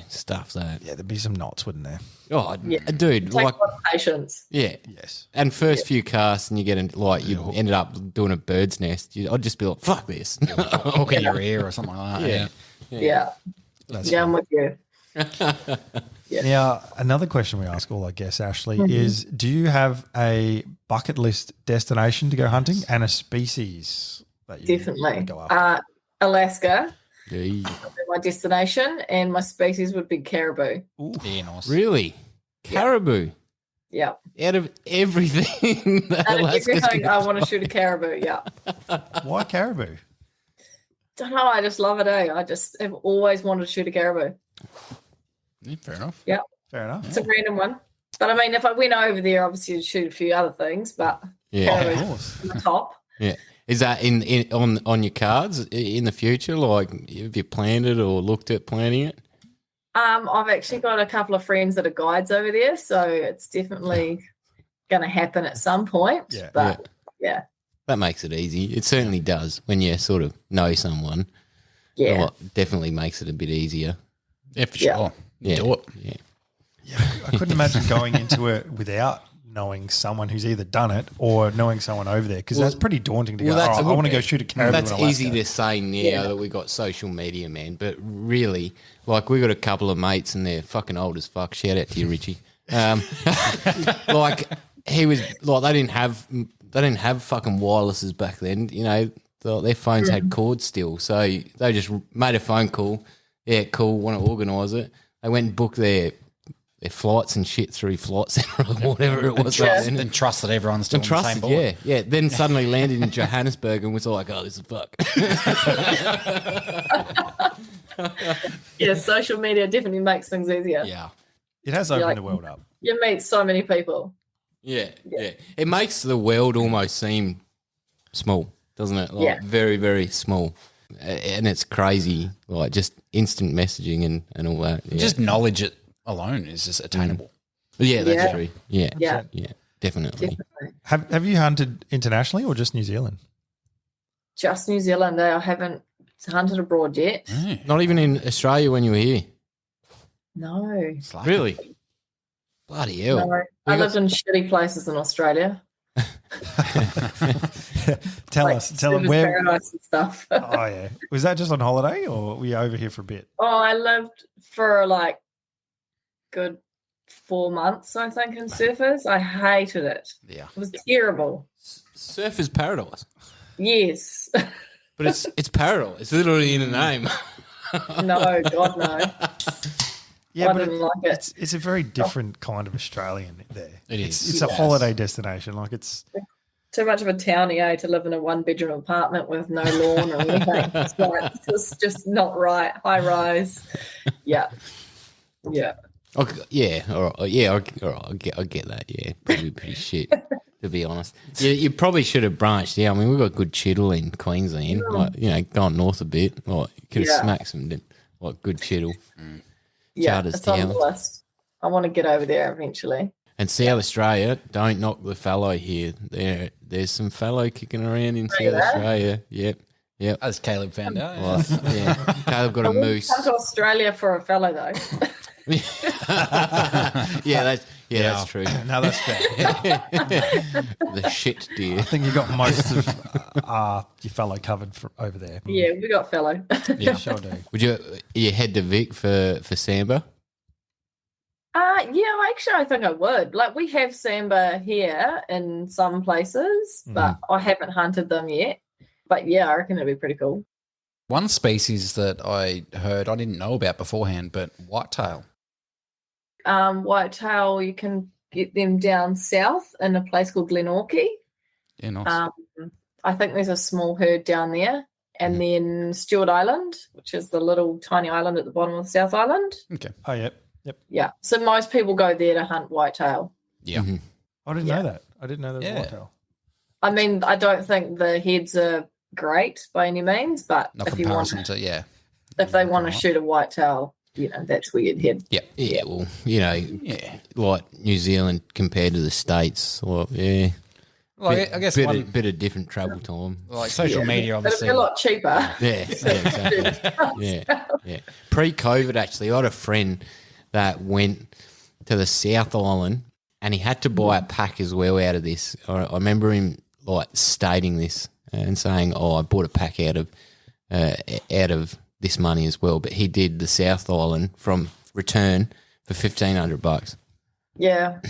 Stuff that. Yeah, there'd be some knots, wouldn't there? Oh, dude. Like a lot of patience. Yeah. Yes. And first few casts and you get you ended up doing a bird's nest. I'd just be like, fuck this. Hook in your ear or something like that. Yeah. I'm with you. Now, another question we ask all our guests, Ashlee, is do you have a bucket list destination to go hunting and a species that you definitely go after? Alaska. Yeah. Would be my destination, and my species would be caribou. Ooh. Yeah, nice. Really? Caribou? Yeah. Out of everything I want to shoot a caribou, yeah. Why caribou? Don't know, I just love it, I just have always wanted to shoot a caribou. Yeah, fair enough. Yeah. Fair enough. It's a random one. But I mean, if I went over there, obviously I'd shoot a few other things, but caribou on the top. Yeah. Is that on your cards in the future? Like, have you planned it or looked at planning it? I've actually got a couple of friends that are guides over there, so it's definitely going to happen at some point. Yeah. But yeah. That makes it easy. It certainly does when you sort of know someone. Yeah. Well, it definitely makes it a bit easier. Yeah, for sure. Yeah. Do it. Yeah. I couldn't imagine going into it without knowing someone who's either done it or knowing someone over there because that's pretty daunting to go, I want to go shoot a caribou. That's in Alaska. easy to say now that we got social media, man. But really, like, we got a couple of mates and they're fucking old as fuck. Shout out to you, Richie. Like, he was like, they didn't have fucking wirelesses back then. You know, their phones had cords still, so they just made a phone call. Yeah, cool. Want to organise it? They went and booked their flights and shit through Flight Centre or whatever it was. And trusted everyone's still in the same boat. Yeah. Then suddenly landed in Johannesburg and was like, oh, this is fuck. Yeah, social media definitely makes things easier. Yeah. It has opened the world up. You meet so many people. Yeah. It makes the world almost seem small, doesn't it? Like, very, very small. And it's crazy, like just instant messaging and all that. Yeah. Just knowledge it alone is just attainable. Yeah, that's true. Yeah, definitely. Have you hunted internationally or just New Zealand? Just New Zealand. I haven't hunted abroad yet. Not even in Australia when you were here? No. It's like Really? Bloody hell. No. I lived in shitty places in Australia. Tell like us Surfers where. Paradise and stuff. Oh yeah, was that just on holiday or were you over here for a bit? I lived for like good 4 months, I think, in Surfers. I hated it. Yeah. It was terrible. Surfer's Paradise. Yes. But it's paradise. It's literally in the name. No, God, no. Yeah, I but didn't like it. it's a very different kind of Australian there. It is. It's a holiday destination. Like it's Too much of a townie, to live in a 1-bedroom apartment with no lawn or anything. It's just not right. High rise. Yeah. Yeah. Okay, yeah, all right, yeah, all right, I get that. Yeah, probably pretty shit, to be honest. You probably should have branched out. I mean, we've got good chittle in Queensland. Like, going north a bit. Like, you could have smacked some like good chittle. Yeah, Charters it's on down. the list. I want to get over there eventually. And South Australia, don't knock the fallow here. There's some fallow kicking around in South Australia. Yep. As Caleb found out. Well, yeah. Caleb got a moose. Come to Australia for a fellow though. That's true. no, that's fair. The shit deer. I think you got most of your fellow covered over there. Yeah, we got fellow. Yeah, sure do. Would you head to Vic for Samba? I think I would. Like, we have Samba here in some places, but I haven't hunted them yet. But yeah, I reckon it'd be pretty cool. One species that I heard I didn't know about beforehand, but whitetail. Whitetail, you can get them down south in a place called Glenorchy. Yeah, nice. I think there's a small herd down there. And then Stewart Island, which is the little tiny island at the bottom of the South Island. Okay. Oh, yep. Yeah. So most people go there to hunt whitetail. Yeah. Mm-hmm. I didn't know that. I didn't know there was Yeah. whitetail. I mean, I don't think the heads are great by any means, but No if comparison to, if they want to shoot a whitetail, that's where you'd head. Yeah. Yeah, well, like New Zealand compared to the States, well, yeah. Well, I guess bit, one, bit of different travel time. like social media, But it'd obviously. be a lot cheaper. Yeah, exactly. yeah. Pre-COVID, actually, I had a friend that went to the South Island and he had to buy a pack as well out of this. I remember him like stating this and saying, I bought a pack out of this money as well. But he did the South Island from return for $1,500. Yeah.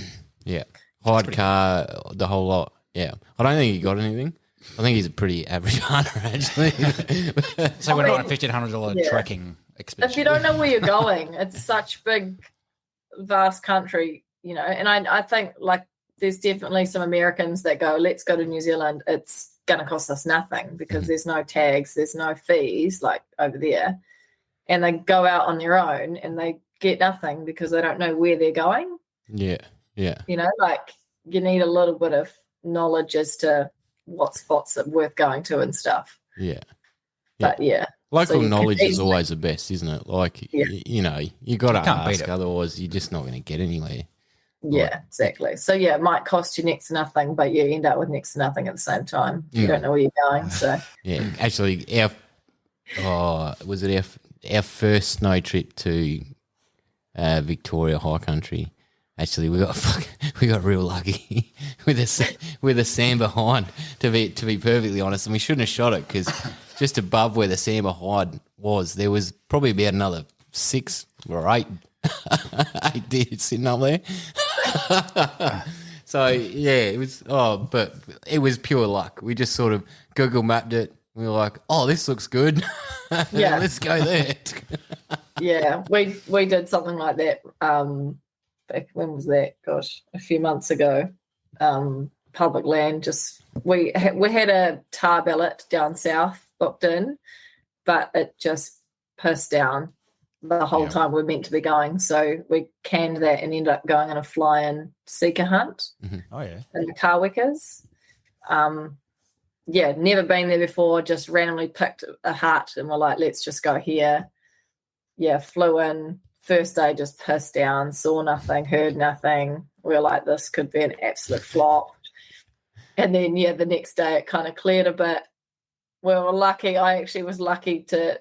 Yeah. Hired car, the whole lot. Yeah. I don't think he got anything. I think he's a pretty average hunter, actually. So we're not a $1,500 trekking expedition. If you don't know where you're going, it's such big, vast country, and I think like there's definitely some Americans that go, let's go to New Zealand. It's going to cost us nothing because there's no tags, there's no fees like over there. And they go out on their own and they get nothing because they don't know where they're going. Yeah. Like you need a little bit of knowledge as to what spots are worth going to and stuff. Yeah. But Local So knowledge is easily- always the best, isn't it? Like, you got to can't beat ask, it. otherwise you're just not going to get anywhere. Yeah, exactly. So it might cost you next to nothing, but you end up with next to nothing at the same time. You don't know where you're going. So Yeah, actually, was it our first snow trip to Victoria High Country? Actually, we got real lucky with a Samba hind. To be perfectly honest, and we shouldn't have shot it because just above where the Samba hind was, there was probably about another 6 or 8 deer sitting up there. So yeah, it was. But it was pure luck. We just sort of Google mapped it. We were like, this looks good. Yeah. Let's go there. yeah, we did something like that. Back when was that? Gosh, a few months ago. Public land. Just we had a tar billet down south booked in, but it just pissed down the whole time we're meant to be going. So we canned that and ended up going on a fly-in seeker hunt Oh yeah. in the Karwikas. Never been there before, just randomly picked a hut and we're like, let's just go here. Yeah, flew in. First day just pissed down, saw nothing, heard nothing. We were like, this could be an absolute flop. And then, the next day it kind of cleared a bit. We were lucky. I actually was lucky to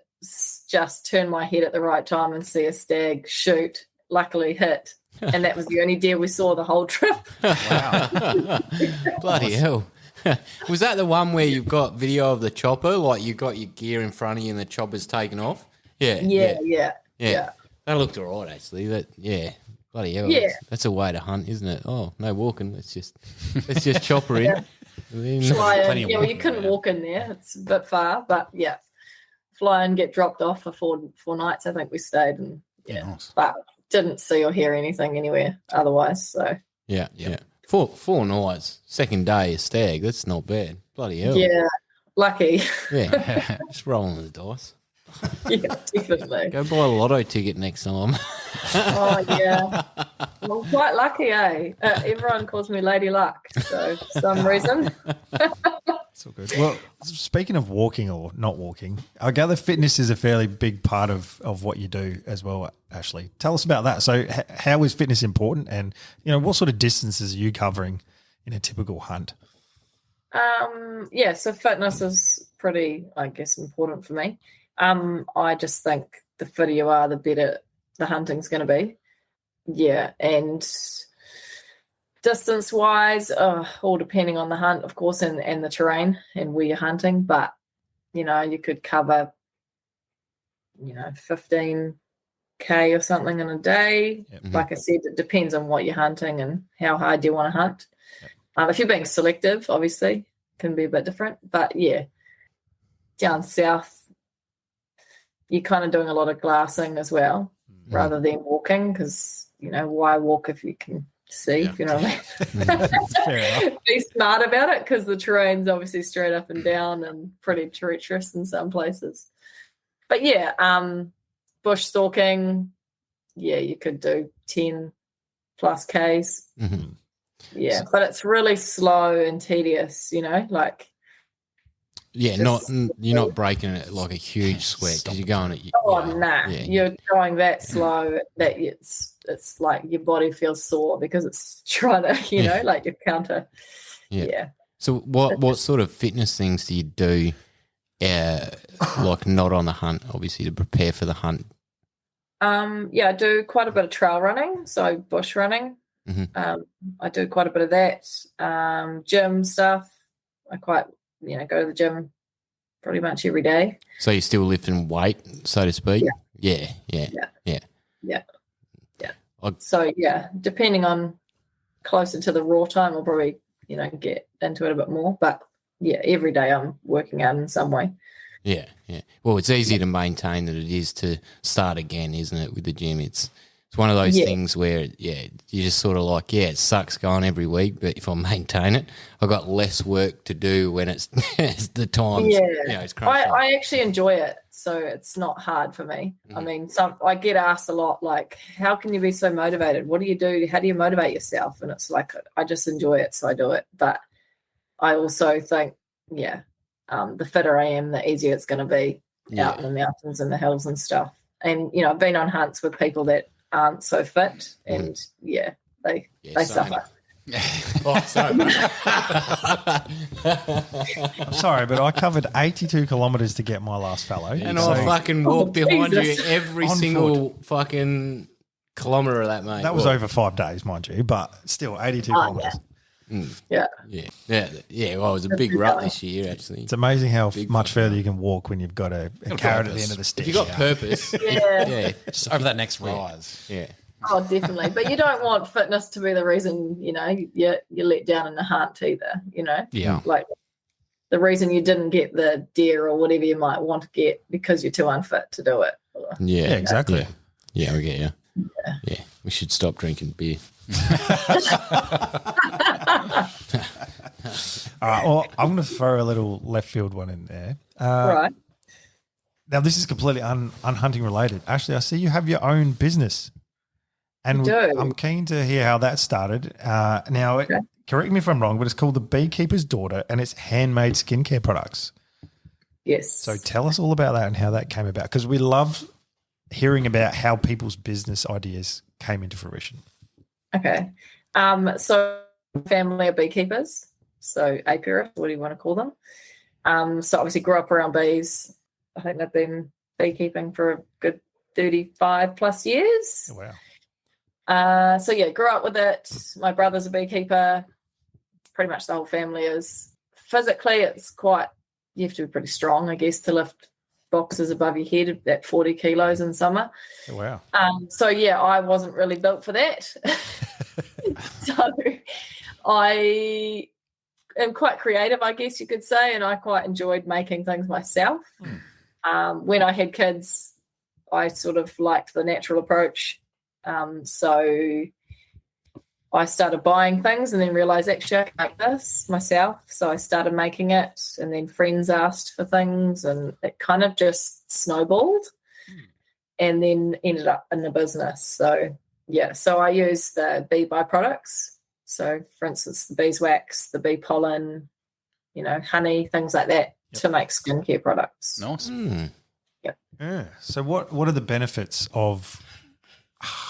just turn my head at the right time and see a stag shoot luckily hit. And that was the only deer we saw the whole trip. Wow. Bloody hell. Was that the one where you've got video of the chopper? Like you got your gear in front of you and the chopper's taken off? Yeah. Yeah. That looked all right, actually. Bloody hell. Yeah. That's a way to hunt, isn't it? Oh, no walking. Let's just chopper in. Fly Plenty in. of Yeah, well, you walking couldn't around. walk in there. It's a bit far, but yeah. Fly and get dropped off for four nights. I think we stayed, and Nice. but didn't see or hear anything anywhere otherwise. So Yeah. Four nights. Second day of stag. That's not bad. Bloody hell. yeah, lucky. Yeah. Just rolling the dice. Yeah, definitely. Go buy a lotto ticket next time. Oh yeah, well, quite lucky, eh? Everyone calls me Lady Luck, so for some reason. That's all good. Well, speaking of walking or not walking, I gather fitness is a fairly big part of what you do as well, Ashlee. Tell us about that. So how is fitness important, and what sort of distances are you covering in a typical hunt? Yeah, so fitness is pretty, I guess, important for me. I just think the fitter you are, the better the hunting's going to be. Yeah, and distance-wise, all depending on the hunt, of course, and the terrain and where you're hunting. But, you could cover, 15K or something in a day. Yep. Like I said, it depends on what you're hunting and how hard you want to hunt. If you're being selective, obviously, can be a bit different. But, yeah, down south, you're kind of doing a lot of glassing as well rather than walking because, why walk if you can see, if you know what I mean? Be smart about it because the terrain's obviously straight up and down and pretty treacherous in some places. But, yeah, bush stalking, yeah, you could do 10 plus Ks. Mm-hmm. Yeah, but it's really slow and tedious, like. Yeah, you're not breaking it like a huge sweat because you're going at. Nah, you're going that slow that it's like your body feels sore because it's trying to, like your counter. Yeah. So what sort of fitness things do you do, like not on the hunt, obviously to prepare for the hunt? Yeah, I do quite a bit of trail running, so bush running. Mm-hmm. I do quite a bit of that. Gym stuff. I quite go to the gym pretty much every day. So you're still lifting weight, so to speak? Yeah. So, yeah, depending on closer to the raw time, I'll probably, get into it a bit more. But, yeah, every day I'm working out in some way. Yeah. Well, it's easier to maintain than it is to start again, isn't it, with the gym? It's one of those things where, you just sort of like, it sucks going every week, but if I maintain it, I've got less work to do when it's the times. Yeah, it's crunch I actually enjoy it, so it's not hard for me. I mean, I get asked a lot, like, how can you be so motivated? What do you do? How do you motivate yourself? And it's like, I just enjoy it, so I do it. But I also think, the fitter I am, the easier it's going to be out in the mountains and the hills and stuff. And, I've been on hunts with people that aren't so fit and they suffer. Oh, sorry. I'm sorry, but I covered 82 kilometres to get my last fallow. And I fucking walked behind Jesus. you every On single fucking kilometre of that, mate. That was over 5 days, mind you, but still 82 kilometres. Yeah. Well, it was a big rut this year, actually. It's amazing how much further you can walk when you've got a carrot at the end of the stick. If you've got purpose, Yeah. Just over that next rise. yeah. Oh, definitely. But you don't want fitness to be the reason, you let down in the hunt either, Yeah. Like the reason you didn't get the deer or whatever you might want to get because you're too unfit to do it. Yeah, exactly. Yeah, we get you. Yeah, we should stop drinking beer. All right, well, I'm going to throw a little left field one in there. Right. Now, this is completely unhunting related. Ashlee, I see you have your own business. And I do. I'm keen to hear how that started. Now, correct me if I'm wrong, but it's called The Beekeeper's Daughter and it's handmade skincare products. Yes. So tell us all about that and how that came about, because we love hearing about how people's business ideas came into fruition. Okay. So family are beekeepers, so apiarists, what do you want to call them? So obviously grew up around bees. I think they've been beekeeping for a good 35 plus years. Wow. So yeah, grew up with it. My brother's a beekeeper. Pretty much the whole family is. Physically, it's quite, you have to be pretty strong, I guess, to lift boxes above your head at 40 kilos in summer. Oh, wow. So yeah, I wasn't really built for that. So I am quite creative, I guess you could say, and I quite enjoyed making things myself. When I had kids, I sort of liked the natural approach. So I started buying things and then realized actually I can make this myself. So I started making it, and then friends asked for things, and it kind of just snowballed and then ended up in the business. So yeah, so I use the bee byproducts. So for instance, the beeswax, the bee pollen, honey, things like that to make skincare products. Nice. Yeah. So what are the benefits of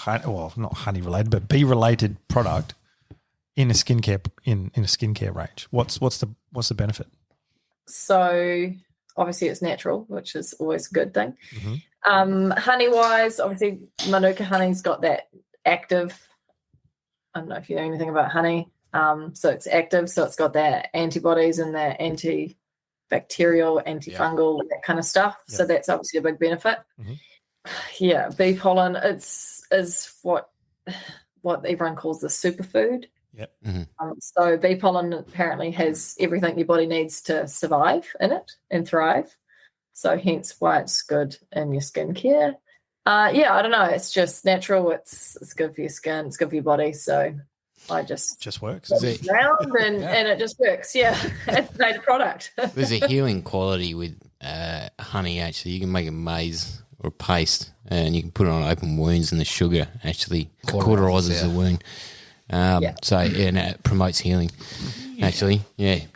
not honey related, but bee related product in a skincare range? What's the benefit? So obviously it's natural, which is always a good thing. Honey wise, obviously Manuka honey's got that active. I don't know if you know anything about honey. So it's active, so it's got the antibodies and the antibacterial, antifungal, that kind of stuff. So that's obviously a big benefit. Yeah, bee pollen is what everyone calls the superfood. So bee pollen apparently has everything your body needs to survive in it and thrive. So hence why it's good in your skincare. I don't know. It's just natural. It's good for your skin. It's good for your body. So I just works. Around and it just works. Yeah, it's a made product. There's a healing quality with honey. Actually, you can make a maize or a paste, and you can put it on open wounds, and the sugar actually cauterizes the wound. So and it promotes healing. Actually,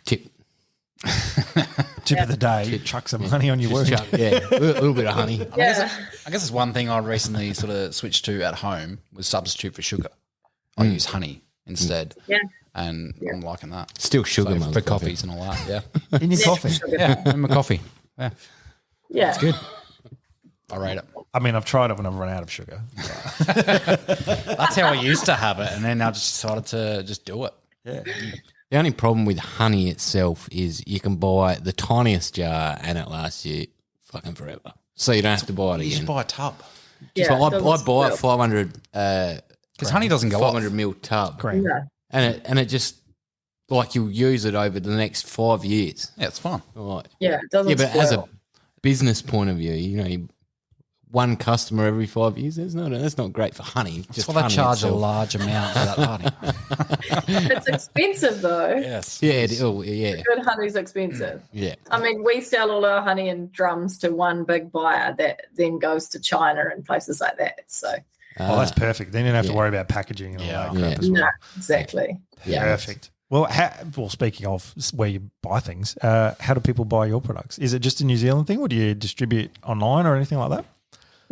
tip. Tip of the day, chuck some honey on your wound. A little bit of honey. I guess it's one thing I recently sort of switched to at home was substitute for sugar. I use honey instead. And I'm liking that. Still sugar, so for coffees and all that. Yeah. In your coffee. In my coffee. Yeah. It's good. I rate it. I mean, I've tried it when I've run out of sugar. That's how I used to have it, and then I just decided to just do it. Yeah. The only problem with honey itself is you can buy the tiniest jar and it lasts you fucking forever. So you don't have to buy it again. You just buy a tub. So I buy a 500 because honey doesn't go 500 mil tub. Great. Yeah. And it just like you'll use it over the next 5 years. Yeah, it's fun. Right. Yeah, it doesn't. Yeah, but as a business point of view, one customer every 5 years. That's not great for honey. That's why they charge a large amount for that honey. It's expensive though. Yes. Yeah. Good honey's expensive. Yeah. I mean, we sell all our honey in drums to one big buyer that then goes to China and places like that. So. That's perfect. Then you don't have to worry about packaging and all that crap as well. No, exactly. Yeah. Perfect. Well, speaking of where you buy things, how do people buy your products? Is it just a New Zealand thing, or do you distribute online or anything like that?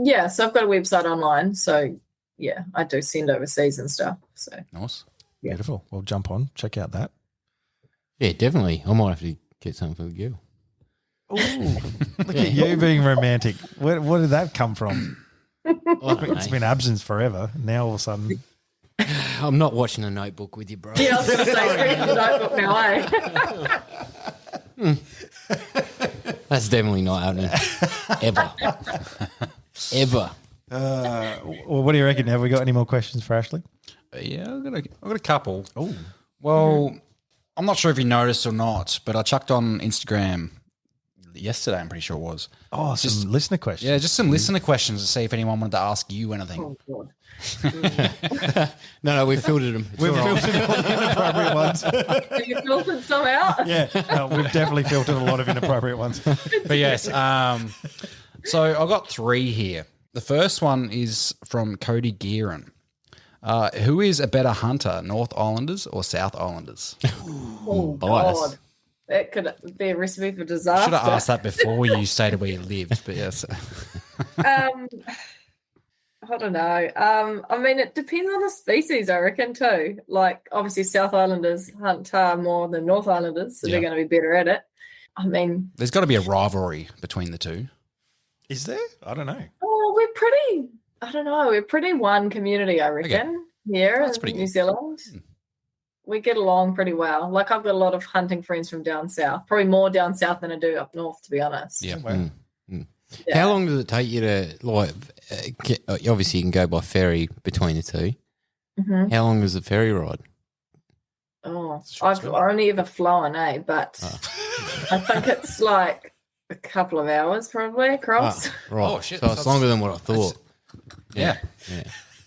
Yeah, so I've got a website online. So, yeah, I do send overseas and stuff. So Nice. Yeah. Beautiful. Well, jump on. Check out that. Yeah, definitely. I might have to get something for the girl. Look at you being romantic. Where did that come from? It's been absence forever. Now all of a sudden. I'm not watching a Notebook with you, bro. yeah, I was going to say, read the Notebook now, That's definitely not happening. Ever. Ever. Well, what do you reckon? Have we got any more questions for Ashlee? Yeah, I've got a couple. Oh. Well, I'm not sure if you noticed or not, but I chucked on Instagram yesterday, I'm pretty sure it was. Oh, some listener questions. Yeah, just some listener questions to see if anyone wanted to ask you anything. Oh, God. No, we filtered them. We've filtered all the inappropriate ones. Have you filtered some out? Yeah, no, we've definitely filtered a lot of inappropriate ones. But yes, so I've got 3 here. The first one is from Cody Gearan. Who is a better hunter, North Islanders or South Islanders? Oh, God. That could be a recipe for disaster. Should have asked that before you stated where you lived, but yes. I don't know. I mean, it depends on the species, I reckon, too. Like, obviously, South Islanders hunt more than North Islanders, so they're going to be better at it. I mean... There's got to be a rivalry between the two. Is there? I don't know. Oh, we're I don't know. We're pretty one community, I reckon, here That's in pretty New good. Zealand. We get along pretty well. Like I've got a lot of hunting friends from down south, probably more down south than I do up north, to be honest. Yeah. Yeah. How long does it take you to like? Obviously, you can go by ferry between the two. Mhm. How long is the ferry ride? Oh, I've only ever flown, But I think it's like a couple of hours probably across. Right. Oh, shit. So it's longer than what I thought. Yeah. Yeah.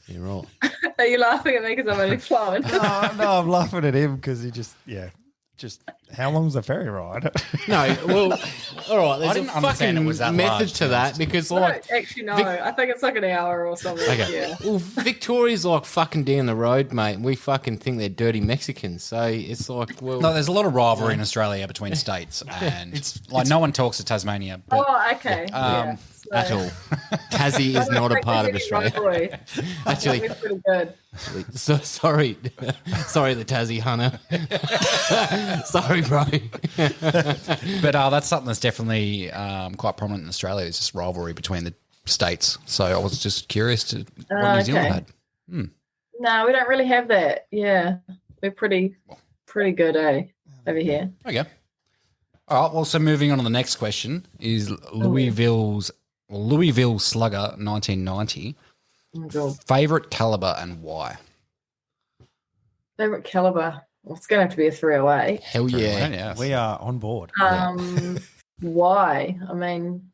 You're right. Are you laughing at me because I'm only flown? No, I'm laughing at him because he just how long's the ferry ride? No, well, all right. There's didn't a understand fucking it was that method large, to to be that honest. because, I like, don't actually know. I think it's like an hour or something. okay, Yeah. well, Victoria's like fucking down the road, mate. We fucking think they're dirty Mexicans, so it's like, well, No, there's a lot of rivalry in Australia between states, and no one talks to Tasmania. But Oh, okay. Yeah. at all. Tassie is not a part of Australia. Actually, We're pretty good. so sorry, the Tassie hunter. Sorry, bro. But that's something that's definitely quite prominent in Australia. It's just rivalry between the states. So I was just curious to what New Zealand had. No, we don't really have that. Yeah, we're pretty good, over here. Okay. All right. Well, so moving on to the next question is Louisville Slugger 1990 Oh, God. favorite caliber and why? Favorite caliber? Well, it's going to have to be a 308. Hell yeah. Yeah. We are on board. Why? I mean,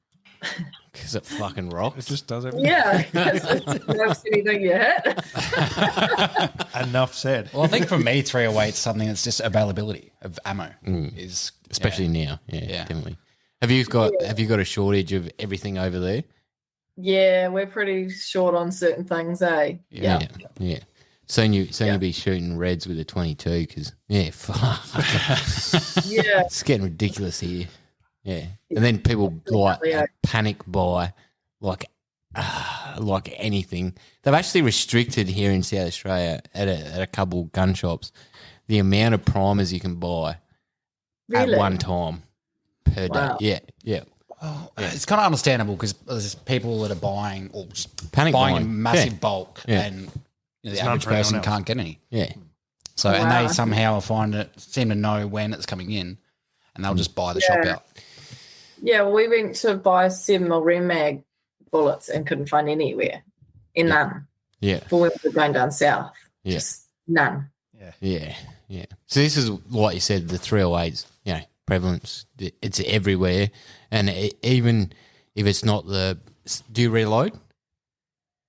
Because it fucking rocks. It just does everything. yeah, it's most anything you hit. Enough said. Well, I think for me, 308 is something that's just availability of ammo is Especially now. Yeah, Yeah. definitely. Have you got a shortage of everything over there? Yeah, we're pretty short on certain things, Yeah. Soon you'll be shooting reds with a 22 because, fuck. Yeah. It's getting ridiculous here. Yeah. And then people panic buy like anything. They've actually restricted here in South Australia at a couple gun shops the amount of primers you can buy Really? at one time per Wow. day. Yeah. It's kind of understandable because there's people that are buying or just Panic buying buying. in massive Yeah. bulk Yeah. and the none average for anyone person else. can't get any. Yeah. So, and Wow. they somehow seem to know when it's coming in and they'll just buy the shop out. Yeah, well, we went to buy 7mm Rem Mag bullets and couldn't find anywhere. None. Yeah. For when we were going down south. Yeah. Just none. Yeah. So this is, like you said, the 308's, prevalence. It's everywhere. And even if it's not do you reload?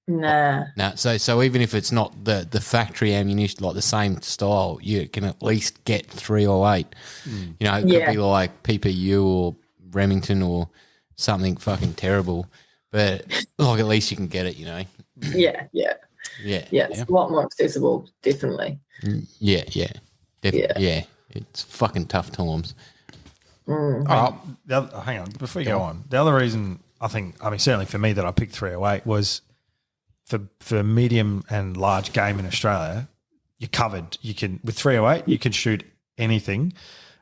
Nah. No. So even if it's not the factory ammunition, like the same style, you can at least get 308. It could be like PPU or Remington or something fucking terrible. But like at least you can get it, Yeah. Yeah. It's a lot more accessible, definitely. Yeah. Definitely. Yeah. It's fucking tough times. Hang on, before you go on, the other reason certainly for me that I picked 308 was for medium and large game in Australia, you're covered. You can with 308 you can shoot anything.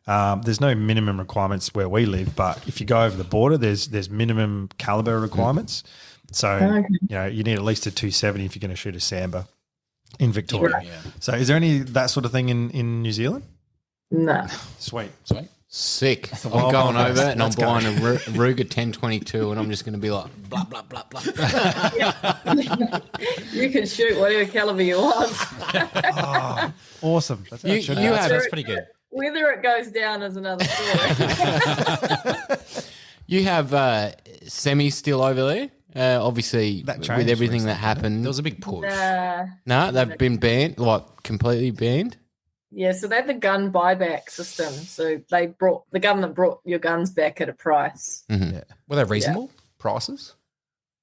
There's no minimum requirements where we live, but if you go over the border, there's minimum caliber requirements. So you need at least a 270 if you're going to shoot a Samba in Victoria. Yeah. So is there any that sort of thing in New Zealand? No. Sweet. Sick. I'm wild going one. over and I'm Let's go. buying a Ruger 1022 and I'm just going to be like, blah, blah, blah, blah. You can shoot whatever caliber you want. Oh, awesome. That's how it should you be. have- That's pretty good. Whether it goes down is another story. You have semis still over there? Obviously, That with changed everything that recently. happened. There was a big push. No, they've been banned, like completely banned. Yeah, so they had the gun buyback system. So the government brought your guns back at a price. Were they reasonable prices?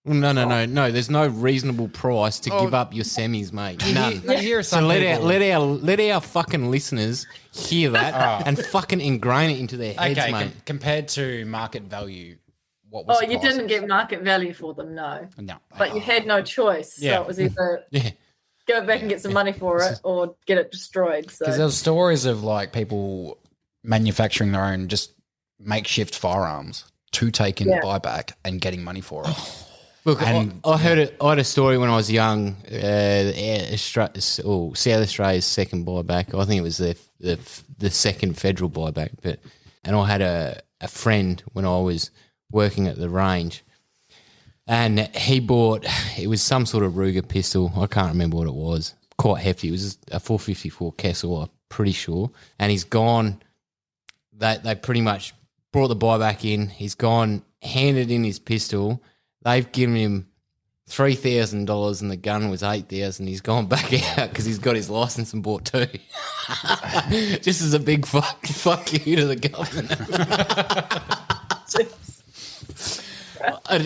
Well, no. There's no reasonable price to give up your semis, mate. None. No, here are So some let people- our fucking listeners hear that and fucking ingrain it into their heads, Okay, mate. compared to market value, what was Oh, the you prices? didn't get market value for them, no. No. But you had no choice. Yeah. So it was either Yeah. go back and get some money for it or get it destroyed. So Because there's stories of like people manufacturing their own just makeshift firearms to take in the buyback and getting money for it. Look, And- I heard it. I had a story when I was young. South Australia's second buyback. I think it was the second federal buyback. And I had a friend when I was working at the range, and he bought. It was some sort of Ruger pistol. I can't remember what it was. Quite hefty. It was a 454 Kessel. I'm pretty sure. And he's gone. They pretty much brought the buyback in. He's gone, handed in his pistol. They've given him $3,000 and the gun was $8,000. He's gone back out because he's got his license and bought two. Just as a big fuck you to the government.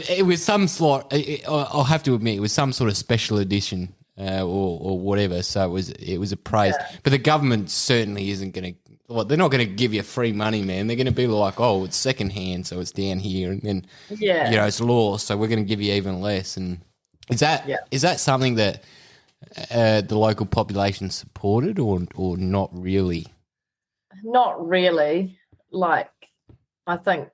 It was some sort. I'll have to admit, it was some sort of special edition or whatever. So it was appraised. Yeah. But the government certainly isn't going to. Well, they're not going to give you free money, man. They're going to be like, oh, it's second hand, so it's down here, and then it's law, so we're going to give you even less. And is that something that the local population supported, or not really? Not really. Like, I think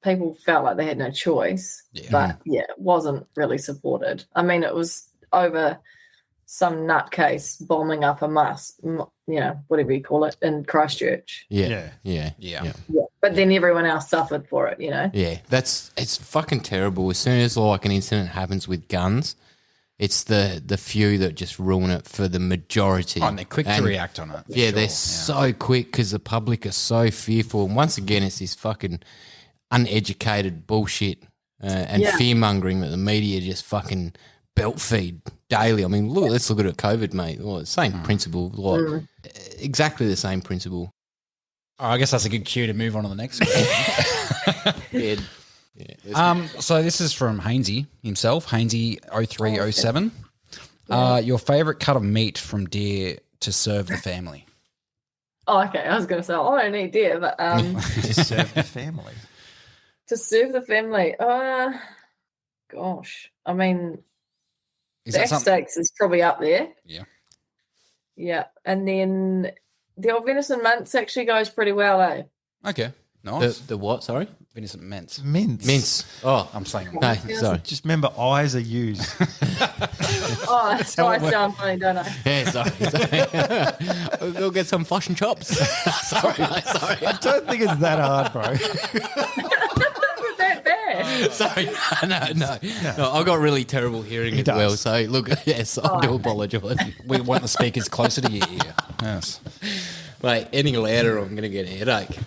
people felt like they had no choice, but it wasn't really supported. I mean, it was over some nutcase bombing up a mosque, whatever you call it, in Christchurch. Yeah. But then everyone else suffered for it, Yeah, it's fucking terrible. As soon as like an incident happens with guns, it's the few that just ruin it for the majority. Oh, and they're quick to react on it. Yeah, they're so quick because the public are so fearful. And once again, it's this fucking uneducated bullshit and fear-mongering that the media just fucking belt feed daily. I mean, let's look at it, COVID, mate. Well, same principle, exactly the same principle. Oh, I guess that's a good cue to move on to the next one. So this is from Hainsey himself, Hainsey 0307. Your favourite cut of meat from deer to serve the family? Oh, okay. I was going to say, I don't eat deer, but to serve the family. To serve the family. Gosh. I mean, back steaks is probably up there. Yeah. Yeah. And then the old venison mince actually goes pretty well, eh? Okay. Nice. The what, sorry? Venison mince. Mince. Oh. I'm saying No, sorry. Just remember, eyes are used. I sound funny, don't I? Yeah, sorry. We'll go get some fish and chops. sorry. I don't think it's that hard, bro. That bad. Sorry, no. I got really terrible hearing as well. So look, yes, I do apologise. We want the speakers closer to your ear. Yes. Mate, any louder, I'm going to get a headache.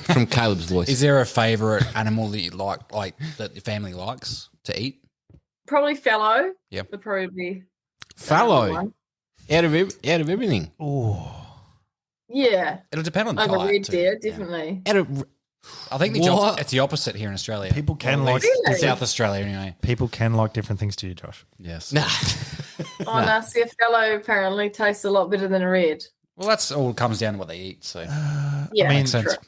From Caleb's voice. Is there a favourite animal that you like that your family likes to eat? Probably fallow. Yeah. Would probably be fallow. Out of everything. Oh. Yeah. It'll depend on over diet red too. deer, definitely. I think it's the opposite here in Australia. People can like really? in South Australia anyway. People can like different things to you, Josh. Yes. Nah. No, see, a fallow apparently tastes a lot better than a red. Well, that's all comes down to what they eat. So yeah, I mean, makes sense. True.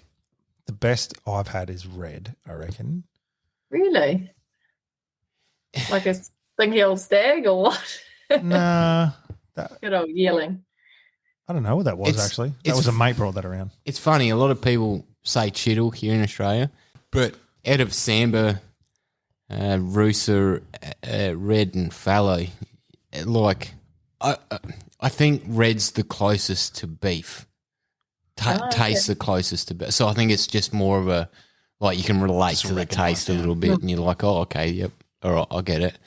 The best I've had is red, I reckon. Really? Like a sling-heeled stag or what? Nah. Good old yearling. I don't know what that was, actually. That was a mate brought that around. It's funny. A lot of people say Chiddle here in Australia, but out of Samba, Roosa, red and fallow, like I think red's the closest to beef. Tastes the closest to beef. So I think it's just more of a, like, you can relate to the taste a little bit and you're like, oh, okay, yep, all right, I'll get it.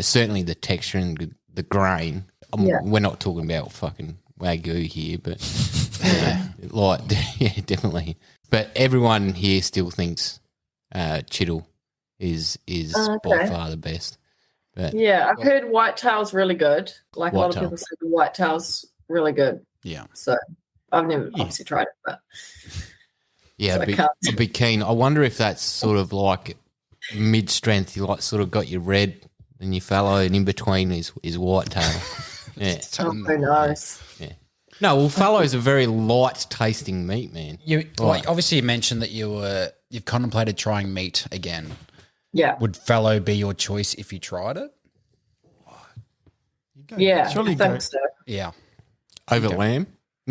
Certainly the texture and the grain. We're not talking about fucking Wagyu here, but definitely. But everyone here still thinks Chiddle is by far the best. But, yeah, I've heard whitetail's really good. Like a lot of people say the whitetail's really good. Yeah. So I've never obviously tried it, but yeah, I'd be keen. I wonder if that's sort of like mid-strength. You like sort of got your red and your fallow, and in between is whitetail. Yeah. Oh, who knows? Yeah. No, well, fallow is a very light tasting meat, man. Obviously you mentioned that you've contemplated trying meat again. Yeah. Would fallow be your choice if you tried it? Yeah, I think so. Yeah. Over lamb?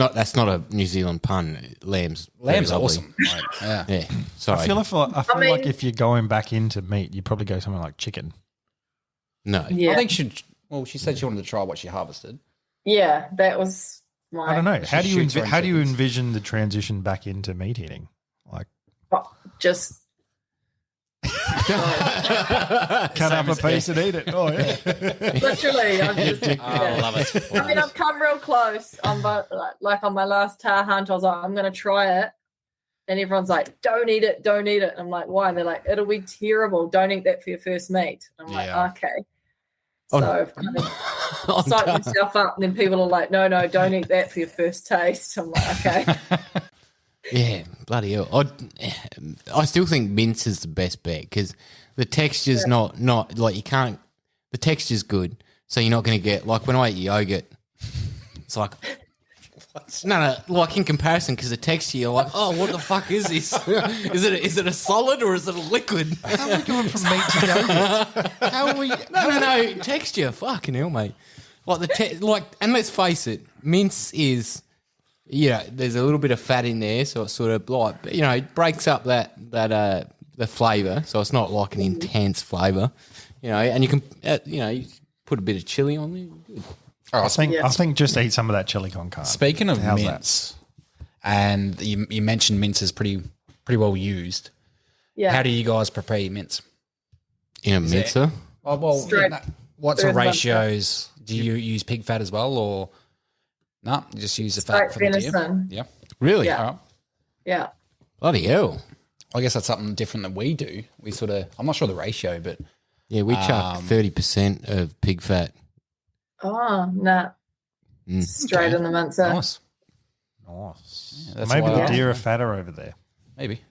That's not a New Zealand pun. Lamb's very Lamb's lovely. awesome. Like, yeah. Yeah. Sorry. I feel like if you're going back into meat, you'd probably go something like chicken. No. Yeah. I think she said she wanted to try what she harvested. Yeah, that was my. I don't know. How do you shoots her own how do you chickens. envision the transition back into meat eating? Like Just. cut up a piece and eat it. Oh yeah. Literally, I'm just. I love it. I mean, I've come real close. Like on my last tar hunt, I was like, I'm going to try it. And everyone's like, don't eat it, don't eat it. I'm like, why? And they're like, it'll be terrible. Don't eat that for your first meat. I'm like, okay. So I've kind of psyched myself up. And then people are like, no, don't eat that for your first taste. I'm like, okay. Yeah, bloody hell. I still think mince is the best bet because the texture's not like you can't. The texture's good, so you're not going to get like when I eat yogurt. It's like no, like in comparison because the texture, you're like, oh, what the fuck is this? is it a solid or is it a liquid? How are we going from meat to yogurt? How are we? No, texture. Fucking hell, mate. Like and let's face it, mince is. Yeah, there's a little bit of fat in there, so it's sort of like it breaks up that the flavour, so it's not like an intense flavour, and you can you put a bit of chili on there. All right, I think just eat some of that chili con carne. speaking of How's mince, and you mentioned mince is pretty well used. Yeah. How do you guys prepare your mince? In a mincer? Oh well, Straight what through sort the of bun. ratios? Do you use pig fat as well, or no? You just use the Straight fat for the deer? venison. Yeah. Really? Yeah. All right. Yeah. Bloody hell. I guess that's something different that we do. We sort of, I'm not sure the ratio, but Yeah, we chuck 30% of pig fat. Oh, nah. Straight in the mincer. nice. Nice. Yeah, that's Maybe why the I- deer are fatter over there. Maybe.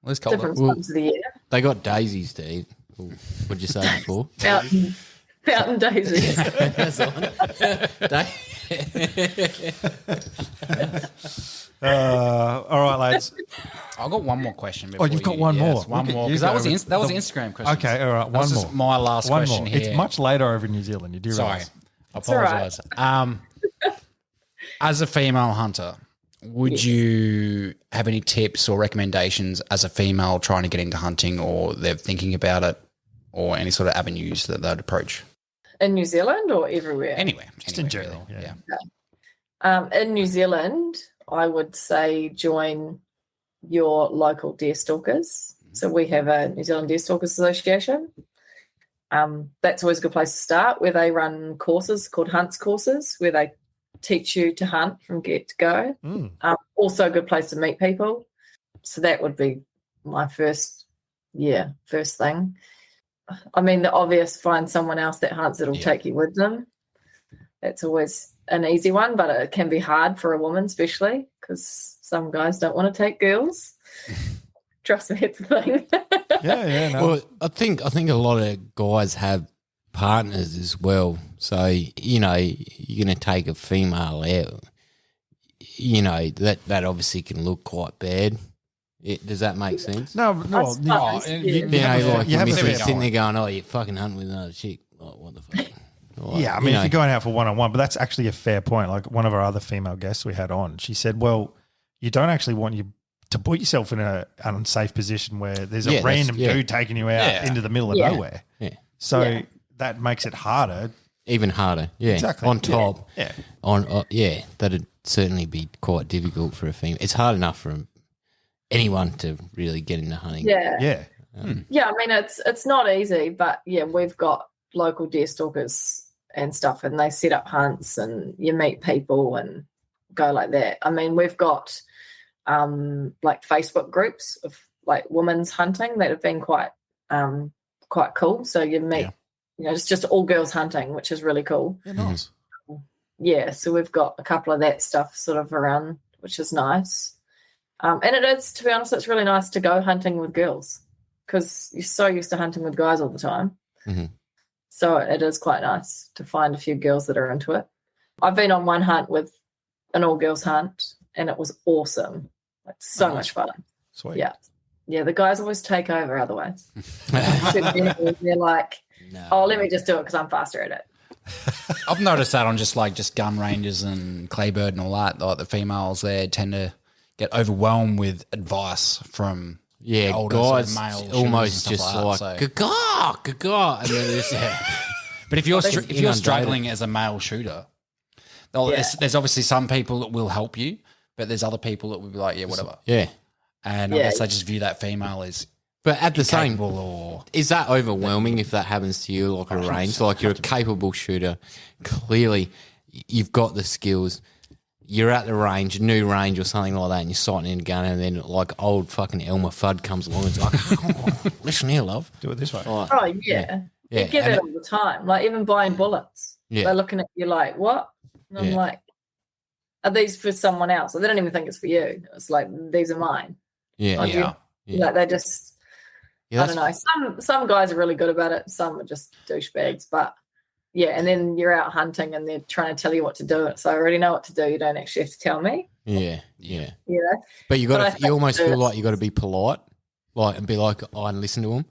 Well, it's cold. Different Well- times of the year. They got daisies to eat. Ooh, what'd you say before? Fountain daisies. That's the one. All right, lads. I've got one more question. Oh, you've got one more. One Look at more. you Because that was go. that was the Instagram question. Okay, all right. One more. My last One question more. here. It's much later over in New Zealand. You do Sorry, realise. I all right. apologize. As a female hunter, would you have any tips or recommendations as a female trying to get into hunting, or they're thinking about it, or any sort of avenues that they'd approach? In New Zealand or everywhere? Anywhere, Just in anywhere, general, really. yeah. In New Zealand, I would say join your local deer stalkers. So we have a New Zealand Deer Stalkers Association. That's always a good place to start, where they run courses called hunts courses, where they teach you to hunt from get to go. Also a good place to meet people. So that would be my first thing. I mean, the obvious, find someone else that hunts that'll take you with them. That's always an easy one, but it can be hard for a woman, especially because some guys don't want to take girls. Trust me, it's a thing. Yeah, no. Well, I think a lot of guys have partners as well. So, you're going to take a female out, that obviously can look quite bad. Does that make sense? No, That's fine. you You have know, a- like you your have a missus fair is sitting point. there going, oh, you're fucking hunting with another chick. Like, what the fuck? Like, Yeah, I mean, if you're going out for one-on-one, but that's actually a fair point. Like one of our other female guests we had on, she said, well, you don't actually want you to put yourself in an unsafe position where there's a random dude taking you out into the middle of nowhere. Yeah. So that makes it harder. Even harder. Yeah. Exactly. On top. Yeah. That'd certainly be quite difficult for a female. It's hard enough for anyone to really get into hunting. Yeah. Yeah. Yeah, I mean, it's not easy, but yeah, we've got local deer stalkers and stuff, and they set up hunts and you meet people and go like that. I mean, we've got like Facebook groups of like women's hunting that have been quite cool. So you meet, it's just all girls hunting, which is really cool. Yeah, nice. Yeah, so we've got a couple of that stuff sort of around, which is nice. And it is, to be honest, it's really nice to go hunting with girls because you're so used to hunting with guys all the time. Mm-hmm. So it is quite nice to find a few girls that are into it. I've been on one hunt with an all-girls hunt, and it was awesome. Like so much fun. Sweet. Yeah. Yeah, the guys always take over otherwise. They're like, No. oh, let me just do it because I'm faster at it. I've noticed that on just gun ranges and Claybird and all that. Like the females there tend to get overwhelmed with advice from older guys sort of male almost shooters and just stuff like that. gaga, and then just But if you're inundated. struggling as a male shooter, there's obviously some people that will help you, but there's other people that will be like, yeah, whatever. Yeah. And I guess they just view that female as But at the same, incapable or is that overwhelming if that happens to you, like a range? Like you're a capable shooter. Clearly, you've got the skills. You're at the range, new range or something like that, and you're sighting in a gun, and then like old fucking Elmer Fudd comes along and it's like, oh, listen here, love. Do it this way. Like, Oh, yeah. Yeah. You get And it all the time. Like even buying bullets. Yeah. They're looking at you like, what? And I'm Yeah. like, are these for someone else? Or they don't even think it's for you. It's like, these are mine. yeah. Like, Yeah. Yeah. Like they just, Yeah, I don't know. Some guys are really good about it. Some are just douchebags. But yeah, and then you're out hunting and they're trying to tell you what to do. So I already know what to do. You don't actually have to tell me. Yeah. You know? But you But I got to. think You almost feel that- like you got to be polite, like and be like, oh, and listen to them.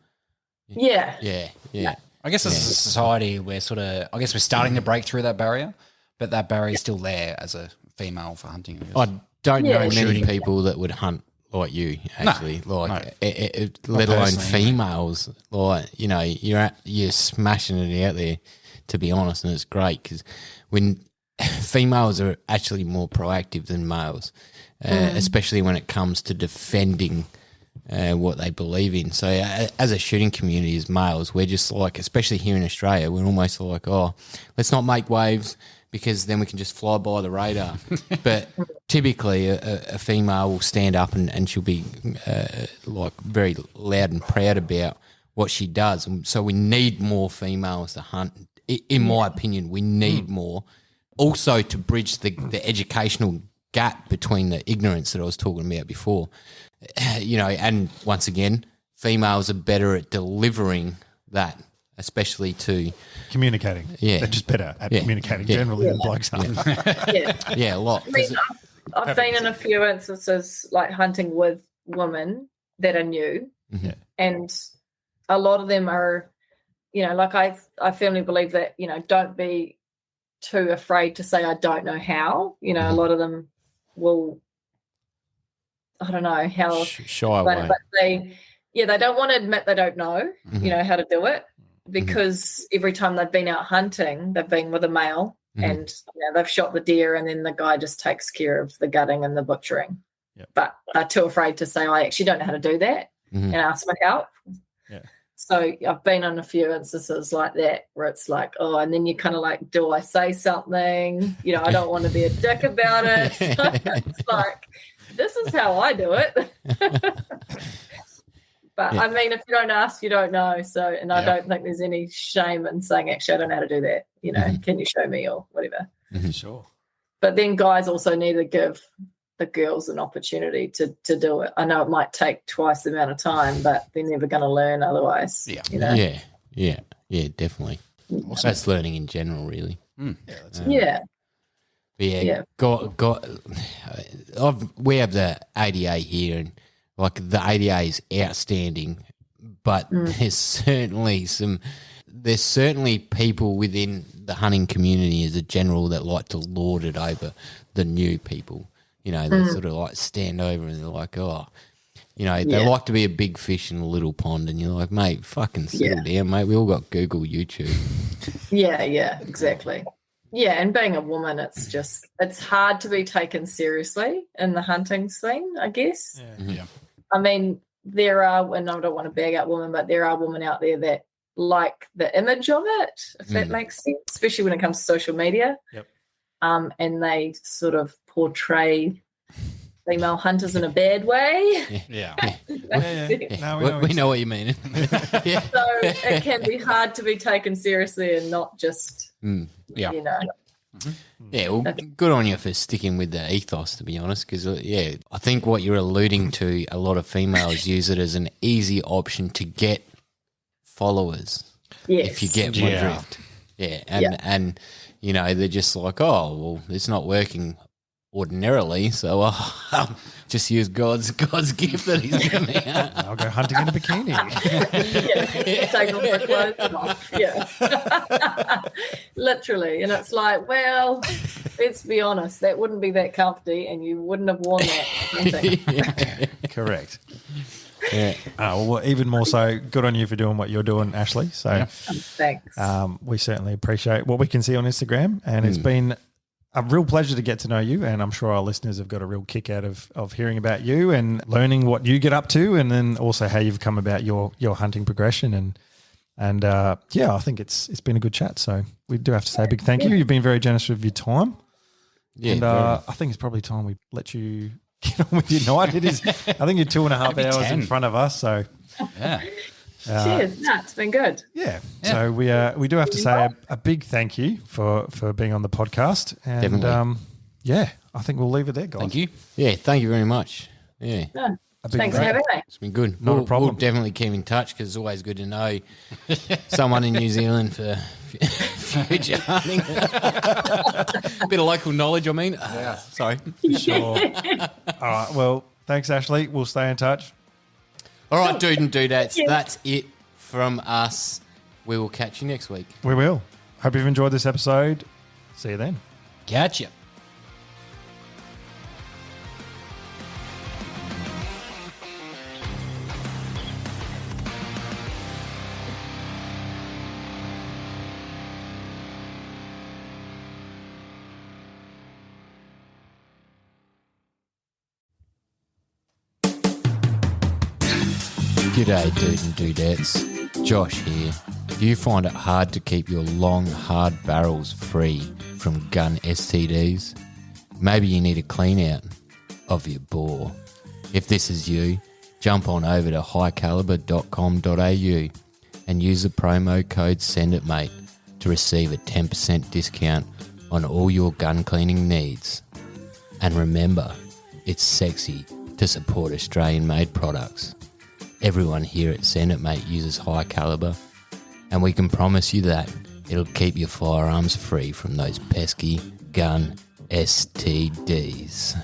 Yeah. Yeah. Yeah. I guess as a society, we're we're starting to break through that barrier, but that barrier is still there as a female for hunting. I guess. I don't Yeah. know many Shooting. people that would hunt like you, actually. Like, No. let alone personally. females. Like, you know, you're smashing it out there, to be honest, and it's great because when females are actually more proactive than males, especially when it comes to defending what they believe in. So as a shooting community, as males, we're just like, especially here in Australia, we're almost like, oh, let's not make waves because then we can just fly by the radar. But typically a female will stand up and she'll be like very loud and proud about what she does. And so we need more females to hunt. In my opinion, we need more. Also to bridge the educational gap between the ignorance that I was talking about before. You know, and once again, females are better at delivering that, especially to Communicating. Yeah. They're just better at Yeah. communicating Yeah. generally than blokes are. Yeah. a lot. I mean, I've been in a few instances like hunting with women that are new, Mhm. and a lot of them are, you know, like I firmly believe that, you know, don't be too afraid to say I don't know how. You know, a lot of them will, I don't know how, Shy but, away. but they don't want to admit they don't know, Mhm. you know, how to do it, because every time they've been out hunting, they've been with a male. Mhm. And you know, they've shot the deer, and then the guy just takes care of the gutting and the butchering. Yep. But they're too afraid to say, I actually don't know how to do that, Mhm. and ask for help. Yeah. So I've been on a few instances like that where it's like, oh, and then you kind of like, do I say something? You know, I don't want to be a dick about it. So it's like, this is how I do it. But Yeah. I mean, if you don't ask, you don't know. So, and I don't think there's any shame in saying, actually, I don't know how to do that. You know, can you show me or whatever? Sure. But then guys also need to give the girls an opportunity to do it. I know it might take twice the amount of time, but they're never going to learn otherwise. Yeah. You know? Yeah, definitely. That's learning in general, really. Yeah, that's it. Yeah. But yeah, Yeah. we have the ADA here, and like the ADA is outstanding, but there's certainly people within the hunting community as a general that like to lord it over the new people. You know, they sort of like stand over and they're like, oh, you know, they like to be a big fish in a little pond, and you're like, mate, fucking settle down, mate. We all got Google, YouTube. Yeah, exactly. Yeah, and being a woman, it's hard to be taken seriously in the hunting scene, I guess. Yeah. I mean, there are, and I don't want to bag out women, but there are women out there that like the image of it, if that makes sense, especially when it comes to social media. Yep. And they sort of portray female hunters in a bad way. Yeah. No, We know what you mean. Yeah. So it can be hard to be taken seriously and not just, Yeah. you know. Yeah, well, good on you for sticking with the ethos, to be honest, because, I think what you're alluding to, a lot of females use it as an easy option to get followers, Yes. if you get my drift. Yeah, and you know, they're just like, oh, well, it's not working ordinarily, so I'll just use God's gift that he's given me. I'll go hunting in a bikini. Take all my clothes off. Yeah. Literally. And it's like, well, let's be honest, that wouldn't be that comfy and you wouldn't have worn that. Correct. Yeah. Well, even more so, good on you for doing what you're doing, Ashlee. So Thanks. we certainly appreciate what we can see on Instagram, and it's been a real pleasure to get to know you, and I'm sure our listeners have got a real kick out of hearing about you and learning what you get up to, and then also how you've come about your hunting progression. And I think it's been a good chat. So we do have to say a big thank you. You've been very generous with your time. Yeah, and I think it's probably time we let you get on with your night. It is. I think you're 2.5 hours in front of us. So Yeah. Cheers. No, it's been good. yeah. So we do have to say a big thank you for being on the podcast. And Definitely. I think we'll leave it there, guys. Thank you. Yeah, thank you very much. Yeah. No, A big thanks for thank- having me. It's been good. Not a We'll problem. definitely keep in touch because it's always good to know someone in New Zealand for future hunting. A bit of local knowledge, I mean. Sorry. Sure. All right. Well, thanks, Ashlee. We'll stay in touch. All right, dude and dudettes, that's it from us. We will catch you next week. We will. Hope you've enjoyed this episode. See you then. Catch ya. G'day, dude and dudettes. Josh here. Do you find it hard to keep your long, hard barrels free from gun STDs? Maybe you need a clean out of your bore. If this is you, jump on over to highcaliber.com.au and use the promo code SENDITMATE to receive a 10% discount on all your gun cleaning needs. And remember, it's sexy to support Australian-made products. Everyone here at Send It Mate uses high caliber, and we can promise you that it'll keep your firearms free from those pesky gun STDs.